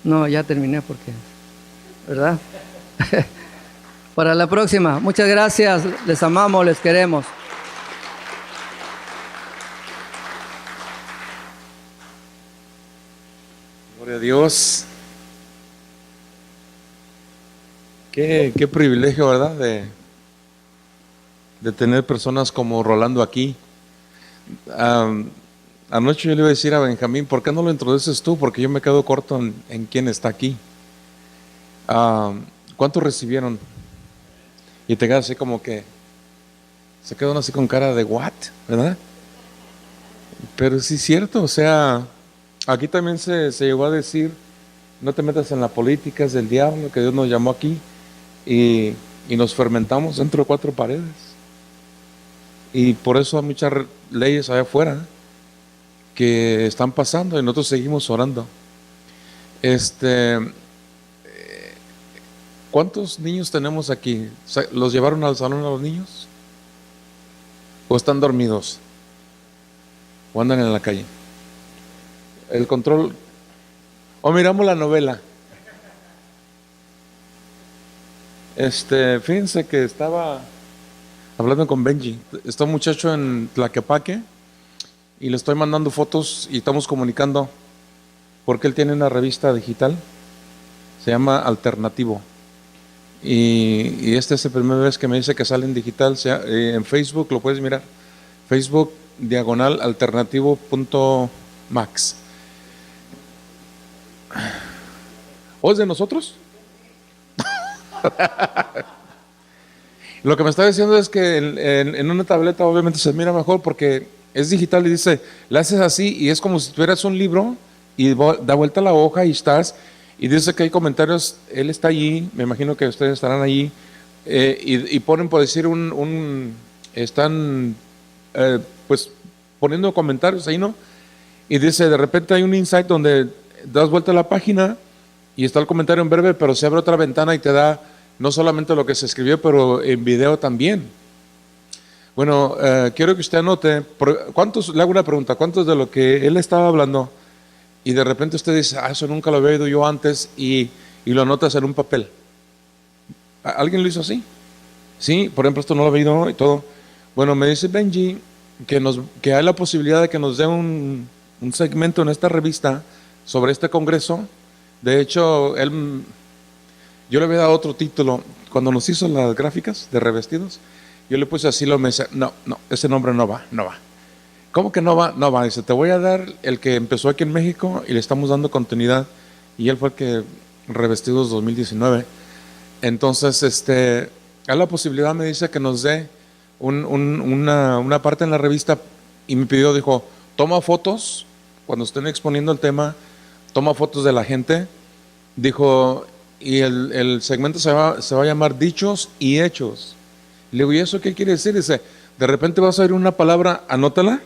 No, ya terminé porque, ¿verdad? Para la próxima. Muchas gracias. Les amamos, les queremos. Gloria a Dios. Qué privilegio, ¿verdad? de tener personas como Rolando aquí. Anoche yo le iba a decir a Benjamín, ¿por qué no lo introduces tú? Porque yo me quedo corto en quién está aquí. ¿Cuántos recibieron? Y te quedas así como que, se quedan así con cara de what, ¿verdad? Pero sí es cierto, o sea, aquí también se llegó a decir, no te metas en la política, es del diablo, que Dios nos llamó aquí, y nos fermentamos dentro de cuatro paredes. Y por eso hay muchas leyes allá afuera que están pasando y nosotros seguimos orando. ¿Cuántos niños tenemos aquí? ¿Los llevaron al salón a los niños? ¿O están dormidos? ¿O andan en la calle? El control. ¿O miramos la novela? Fíjense que estaba hablando con Benji. Está un muchacho en Tlaquepaque y le estoy mandando fotos y estamos comunicando porque él tiene una revista digital, se llama Alternativo. Y esta es la primera vez que me dice que sale en digital, en Facebook, lo puedes mirar, Facebook /alternativo.max. ¿O es de nosotros? Lo que me está diciendo es que en una tableta obviamente se mira mejor porque es digital y dice, le haces así y es como si tuvieras un libro y da vuelta la hoja y estás, y dice que hay comentarios, él está allí, me imagino que ustedes estarán allí, y ponen por decir están pues poniendo comentarios ahí, ¿no? Y dice, de repente hay un insight donde das vuelta a la página y está el comentario en breve, pero se abre otra ventana y te da no solamente lo que se escribió, pero en video también. Bueno, quiero que usted anote, le hago una pregunta, ¿cuántos de lo que él estaba hablando y de repente usted dice, eso nunca lo había oído yo antes y lo anotas en un papel? ¿Alguien lo hizo así? Sí, por ejemplo, esto no lo había oído y todo. Bueno, me dice Benji que hay la posibilidad de que nos dé un segmento en esta revista sobre este congreso. De hecho, yo le había dado otro título. Cuando nos hizo las gráficas de revestidos, yo le puse así, me dice, no, ese nombre no va. ¿Cómo que no va? No va. Dice, te voy a dar el que empezó aquí en México y le estamos dando continuidad. Y él fue el que Revestidos 2019. Entonces, hay la posibilidad, me dice, que nos dé una parte en la revista y me pidió, dijo, toma fotos cuando estén exponiendo el tema, toma fotos de la gente. Dijo, y el segmento se va a llamar Dichos y Hechos. Le digo, ¿y eso qué quiere decir? Dice, de repente vas a oír una palabra, anótala.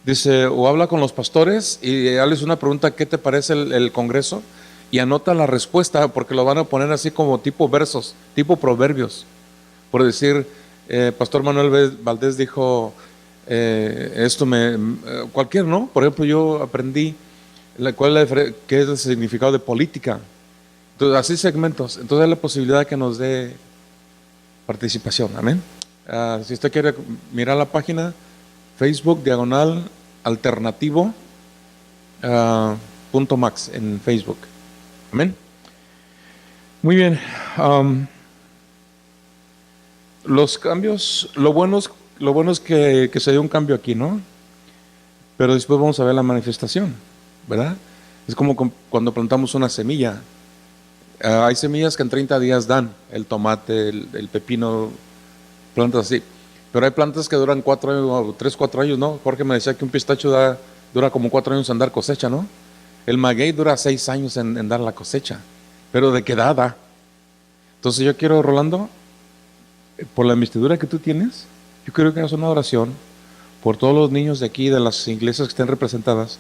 Dice, o habla con los pastores y hazles una pregunta, ¿qué te parece el congreso? Y anota la respuesta, porque lo van a poner así como tipo versos, tipo proverbios. Por decir, Pastor Manuel Valdés dijo, cualquier, ¿no? Por ejemplo, yo aprendí qué es el significado de política. Entonces, así segmentos. Entonces hay la posibilidad que nos dé participación. Amén. Si usted quiere mirar la página, Facebook /alternativo .max en Facebook. Amén. Muy bien. Los cambios, lo bueno es que se dio un cambio aquí, ¿no? Pero después vamos a ver la manifestación, ¿verdad? Es como cuando plantamos una semilla. Hay semillas que en 30 días dan, el tomate, el pepino, plantas así. Pero hay plantas que duran 4 años, 3, 4 años, ¿no? Jorge me decía que un pistacho dura como 4 años en dar cosecha, ¿no? El maguey dura 6 años en dar la cosecha. Pero ¿de qué da? Entonces yo quiero, Rolando, por la investidura que tú tienes, yo quiero que hagas una oración por todos los niños de aquí, de las iglesias que estén representadas,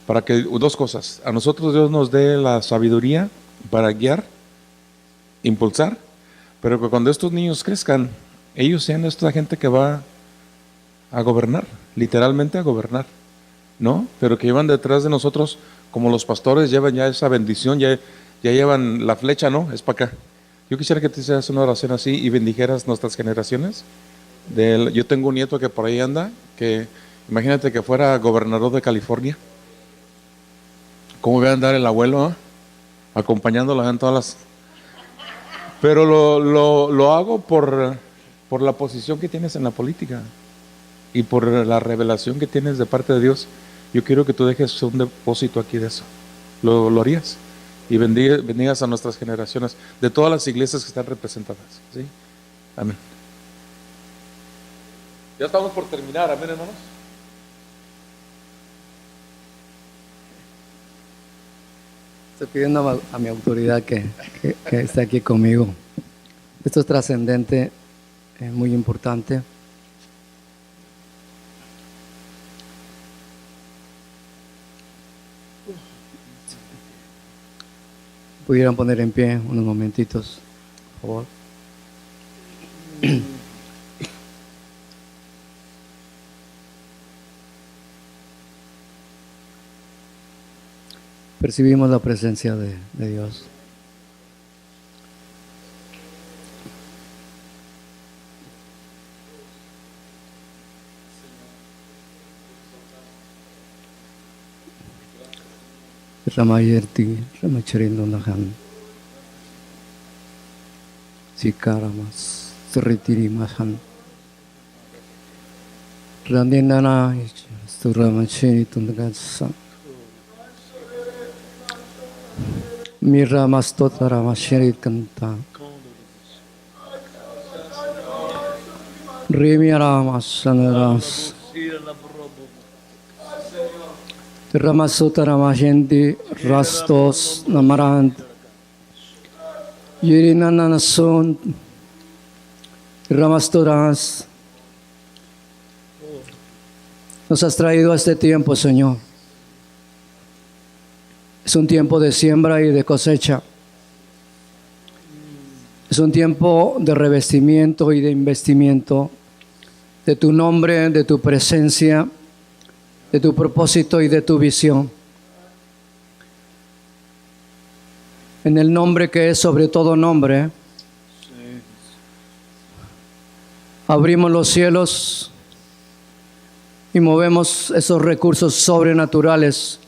para que, dos cosas, a nosotros Dios nos dé la sabiduría para guiar, impulsar, pero que cuando estos niños crezcan, ellos sean esta gente que va a gobernar, literalmente a gobernar, ¿no? Pero que llevan detrás de nosotros, como los pastores llevan ya esa bendición, ya llevan la flecha, ¿no? Es para acá. Yo quisiera que te hicieras una oración así y bendijeras nuestras generaciones. Yo tengo un nieto que por ahí anda, que imagínate que fuera gobernador de California. ¿Cómo va a andar el abuelo? Acompañándolo en todas las... Pero lo hago por por la posición que tienes en la política y por la revelación que tienes de parte de Dios, yo quiero que tú dejes un depósito aquí de eso. ¿Lo harías? Y bendigas a nuestras generaciones de todas las iglesias que están representadas, ¿sí? Amén. Ya estamos por terminar, amén, hermanos. Estoy pidiendo a mi autoridad que esté aquí conmigo. Esto es trascendente, es muy importante. Pudieran poner en pie unos momentitos, por favor. Percibimos la presencia de Dios. Ramayerti, Ramacharindonahan, Sikaramas, Sritirimahan, Randinana, Sturamachinitundagatsa, Miramasቶ타라마시리칸타, Rimiaramasanaras, Ramasutaramashenti Rastos Namarant Yirinanason Ramastoras. Nos has traído a este tiempo, Señor. Es un tiempo de siembra y de cosecha. Es un tiempo de revestimiento y de investimiento de tu nombre, de tu presencia, de tu propósito y de tu visión. En el nombre que es sobre todo nombre, abrimos los cielos y movemos esos recursos sobrenaturales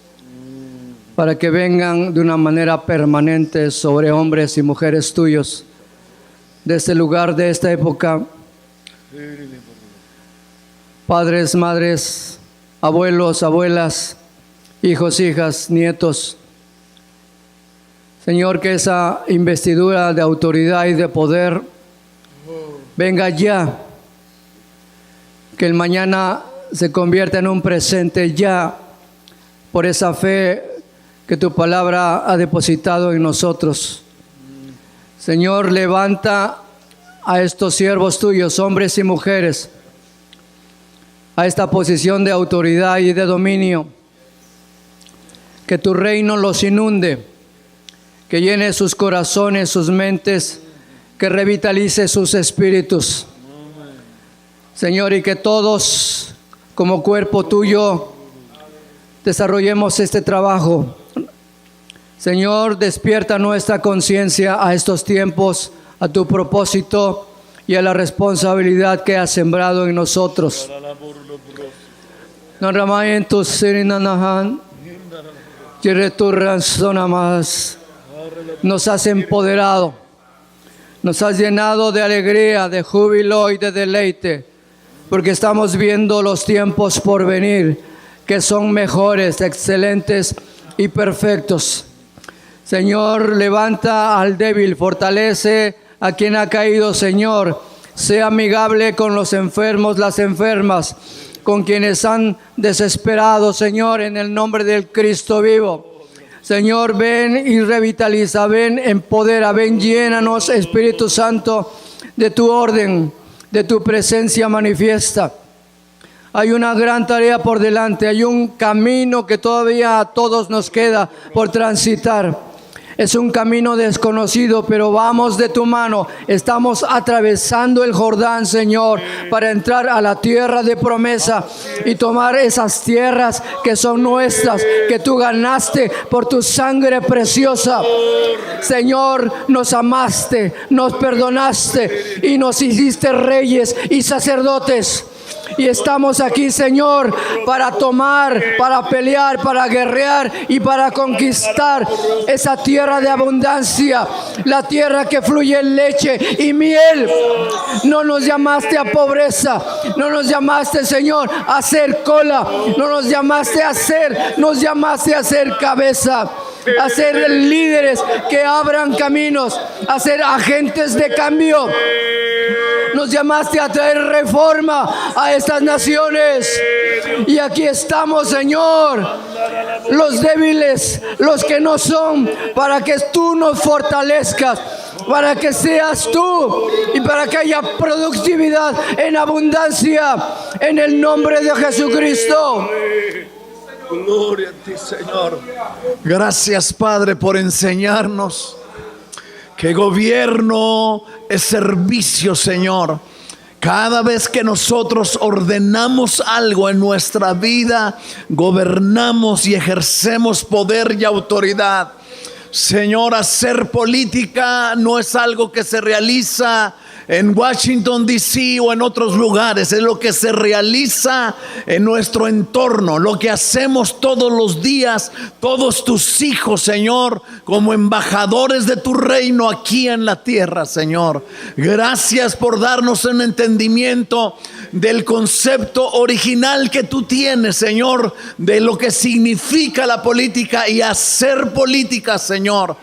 para que vengan de una manera permanente sobre hombres y mujeres tuyos de este lugar, de esta época. Padres, madres, abuelos, abuelas, hijos, hijas, nietos. Señor, que esa investidura de autoridad y de poder venga ya. Que el mañana se convierta en un presente ya por esa fe que tu palabra ha depositado en nosotros. Señor, levanta a estos siervos tuyos, hombres y mujeres, a esta posición de autoridad y de dominio. Que tu reino los inunde, que llene sus corazones, sus mentes, que revitalice sus espíritus. Señor, y que todos, como cuerpo tuyo, desarrollemos este trabajo. Señor, despierta nuestra conciencia a estos tiempos, a tu propósito y a la responsabilidad que has sembrado en nosotros. Nos has empoderado, nos has llenado de alegría, de júbilo y de deleite, porque estamos viendo los tiempos por venir, que son mejores, excelentes y perfectos. Señor, levanta al débil, fortalece a quien ha caído, Señor. Sea amigable con los enfermos, las enfermas, con quienes han desesperado, Señor, en el nombre del Cristo vivo. Señor, ven y revitaliza, ven, empodera, ven, llénanos, Espíritu Santo, de tu orden, de tu presencia manifiesta. Hay una gran tarea por delante, hay un camino que todavía a todos nos queda por transitar. Es un camino desconocido, pero vamos de tu mano. Estamos atravesando el Jordán, Señor, para entrar a la tierra de promesa y tomar esas tierras que son nuestras, que tú ganaste por tu sangre preciosa. Señor, nos amaste, nos perdonaste y nos hiciste reyes y sacerdotes. Y estamos aquí, Señor, para tomar, para pelear, para guerrear y para conquistar esa tierra de abundancia, la tierra que fluye en leche y miel. No nos llamaste a pobreza, no nos llamaste, Señor, a hacer cola, no nos llamaste a hacer cabeza, a ser líderes que abran caminos, a ser agentes de cambio. Nos llamaste a traer reforma a estas naciones. Y aquí estamos, Señor, los débiles, los que no son, para que tú nos fortalezcas, para que seas tú y para que haya productividad en abundancia, en el nombre de Jesucristo. Gloria a ti, Señor. Gracias, Padre, por enseñarnos que gobierno es servicio, Señor. Cada vez que nosotros ordenamos algo en nuestra vida, gobernamos y ejercemos poder y autoridad. Señor, hacer política no es algo que se realiza en Washington, D.C. o en otros lugares. Es lo que se realiza en nuestro entorno, lo que hacemos todos los días, todos tus hijos, Señor, como embajadores de tu reino aquí en la tierra, Señor. Gracias por darnos un entendimiento del concepto original que tú tienes, Señor, de lo que significa la política y hacer política, Señor.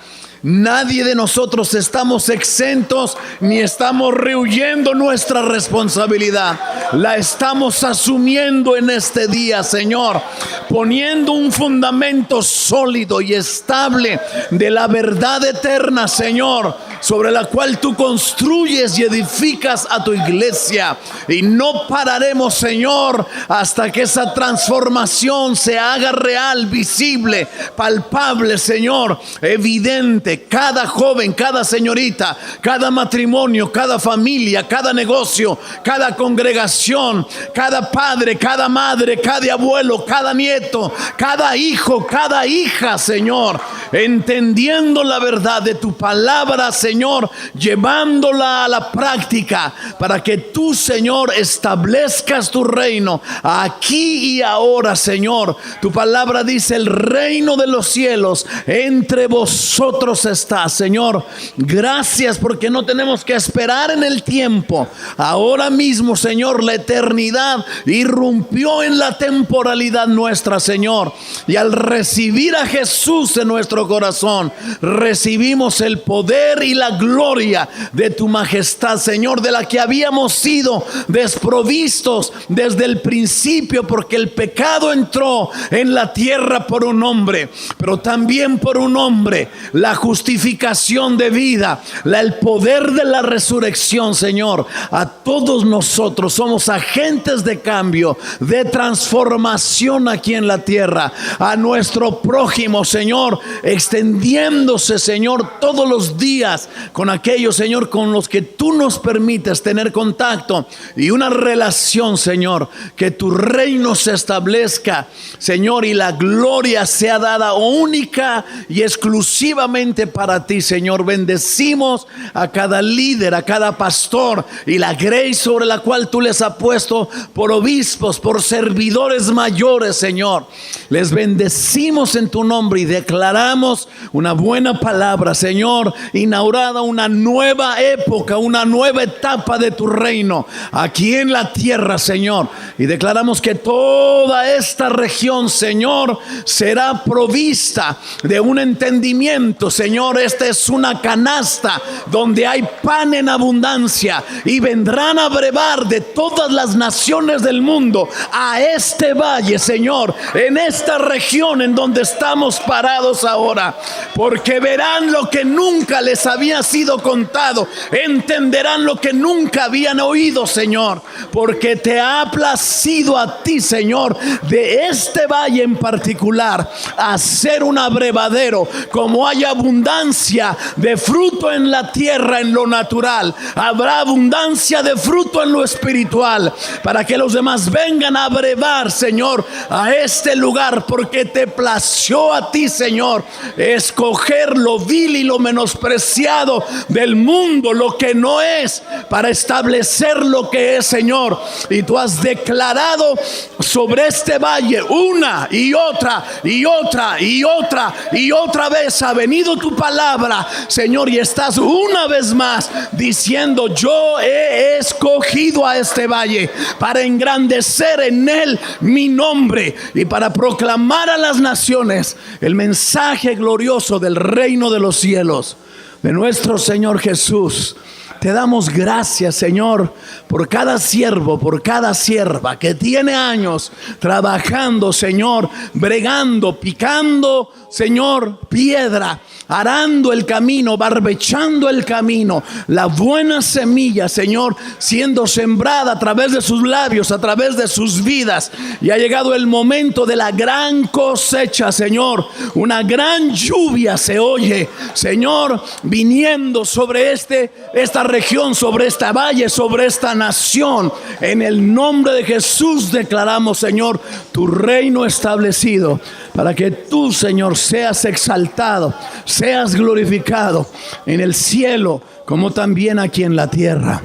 Nadie de nosotros estamos exentos ni estamos rehuyendo nuestra responsabilidad. La estamos asumiendo en este día, Señor, poniendo un fundamento sólido y estable de la verdad eterna, Señor, sobre la cual tú construyes y edificas a tu iglesia. Y no pararemos, Señor, hasta que esa transformación se haga real, visible, palpable, Señor, evidente. Cada joven, cada señorita, cada matrimonio, cada familia, cada negocio, cada congregación, cada padre, cada madre, cada abuelo, cada nieto, cada hijo, cada hija, Señor, entendiendo la verdad de tu palabra, Señor, llevándola a la práctica para que tú, Señor, establezcas tu reino aquí y ahora, Señor. Tu palabra dice: el reino de los cielos entre vosotros está, Señor. Gracias porque no tenemos que esperar en el tiempo. Ahora mismo, Señor, la eternidad irrumpió en la temporalidad nuestra, Señor. Y al recibir a Jesús en nuestro corazón, recibimos el poder y la gloria de tu majestad, Señor, de la que habíamos sido desprovistos desde el principio, porque el pecado entró en la tierra por un hombre, pero también por un hombre la justificación de vida, el poder de la resurrección, Señor. A todos nosotros somos agentes de cambio, de transformación aquí en la tierra. A nuestro prójimo, Señor, extendiéndose, Señor, todos los días con aquellos, Señor, con los que tú nos permites tener contacto y una relación, Señor. Que tu reino se establezca, Señor, y la gloria sea dada única y exclusivamente para ti, Señor. Bendecimos a cada líder, a cada pastor, y la grace sobre la cual tú les has puesto por obispos, por servidores mayores, Señor. Les bendecimos en tu nombre y declaramos una buena palabra, Señor, inaugurada una nueva época, una nueva etapa de tu reino aquí en la tierra, Señor. Y declaramos que toda esta región, Señor, será provista de un entendimiento, Señor. Esta es una canasta donde hay pan en abundancia, y vendrán a brevar de todas las naciones del mundo a este valle, Señor, en esta región en donde estamos parados ahora, porque verán lo que nunca les había sido contado, entenderán lo que nunca habían oído, Señor, porque te ha placido a ti, Señor, de este valle en particular, hacer un abrevadero. Como hay abundancia de fruto en la tierra, en lo natural, habrá abundancia de fruto en lo espiritual, para que los demás vengan a brevar, Señor, a este lugar, porque te plació a ti, Señor, escoger lo vil y lo menospreciado del mundo, lo que no es, para establecer lo que es, Señor. Y tú has declarado sobre este valle una y otra y otra y otra y otra vez ha venido tu palabra, Señor, y estás una vez más diciendo: yo he escogido a este valle para engrandecer en él mi nombre y para proclamar a las naciones el mensaje glorioso del reino de los cielos, de nuestro Señor Jesús. Te damos gracias, Señor, por cada siervo, por cada sierva que tiene años trabajando, Señor, bregando, picando, Señor, piedra, arando el camino, barbechando el camino, la buena semilla, Señor, siendo sembrada a través de sus labios, a través de sus vidas. Y ha llegado el momento de la gran cosecha, Señor. Una gran lluvia se oye, Señor, viniendo sobre esta región, sobre esta valle, sobre esta nación. En el nombre de Jesús declaramos, Señor, tu reino establecido, para que tú, Señor, seas exaltado, seas glorificado en el cielo como también aquí en la tierra.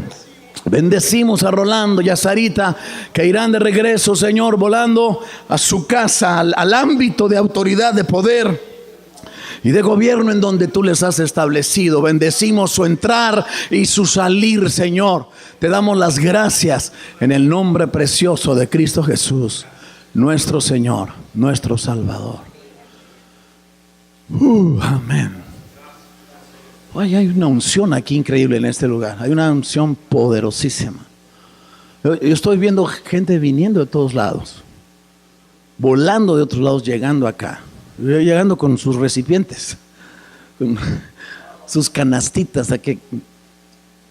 Bendecimos a Rolando y a Sarita, que irán de regreso, Señor, volando a su casa, al ámbito de autoridad, de poder y de gobierno en donde tú les has establecido. Bendecimos su entrar y su salir, Señor. Te damos las gracias en el nombre precioso de Cristo Jesús, nuestro Señor, nuestro Salvador. Amén. Ay, hay una unción aquí increíble en este lugar. Hay una unción poderosísima. Yo estoy viendo gente viniendo de todos lados, volando de otros lados, llegando acá, llegando con sus recipientes, con sus canastitas. A que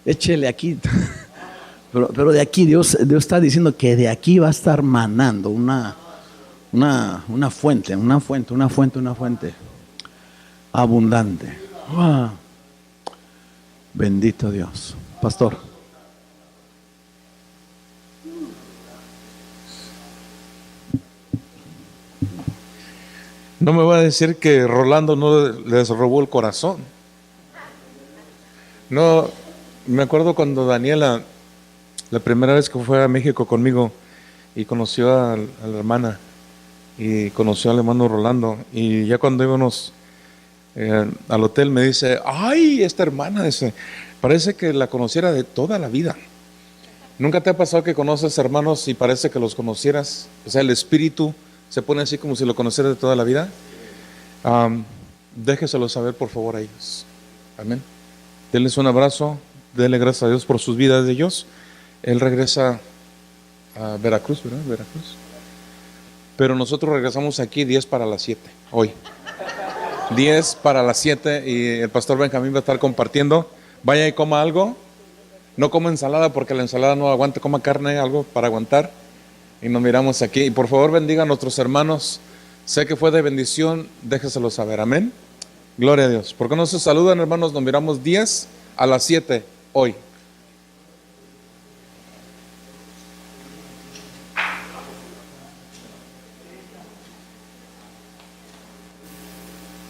échele aquí. Pero de aquí Dios está diciendo que de aquí va a estar manando una fuente abundante. Wow. Bendito Dios. Pastor. No me va a decir que Rolando no les robó el corazón. No, me acuerdo cuando Daniela, la primera vez que fue a México conmigo y conoció a la hermana y conoció al hermano Rolando, y ya cuando íbamos al hotel me dice: ay, esta hermana, parece que la conociera de toda la vida. ¿Nunca te ha pasado que conoces hermanos y parece que los conocieras? O sea, el espíritu se pone así como si lo conociera de toda la vida. Déjeselo saber, por favor, a ellos. Amén. Denles un abrazo, denle gracias a Dios por sus vidas de ellos. Él regresa a Veracruz, ¿verdad? Veracruz. Pero nosotros regresamos aquí 10 para las 7, hoy. 10 para las 7, y el pastor Benjamín va a estar compartiendo. Vaya y coma algo. No coma ensalada porque la ensalada no aguanta. Coma carne, algo para aguantar. Y nos miramos aquí. Y por favor bendiga a nuestros hermanos. Sé que fue de bendición, déjeselo saber. Amén. Gloria a Dios. ¿Por qué no se saludan, hermanos? Nos miramos 10 a las 7 hoy.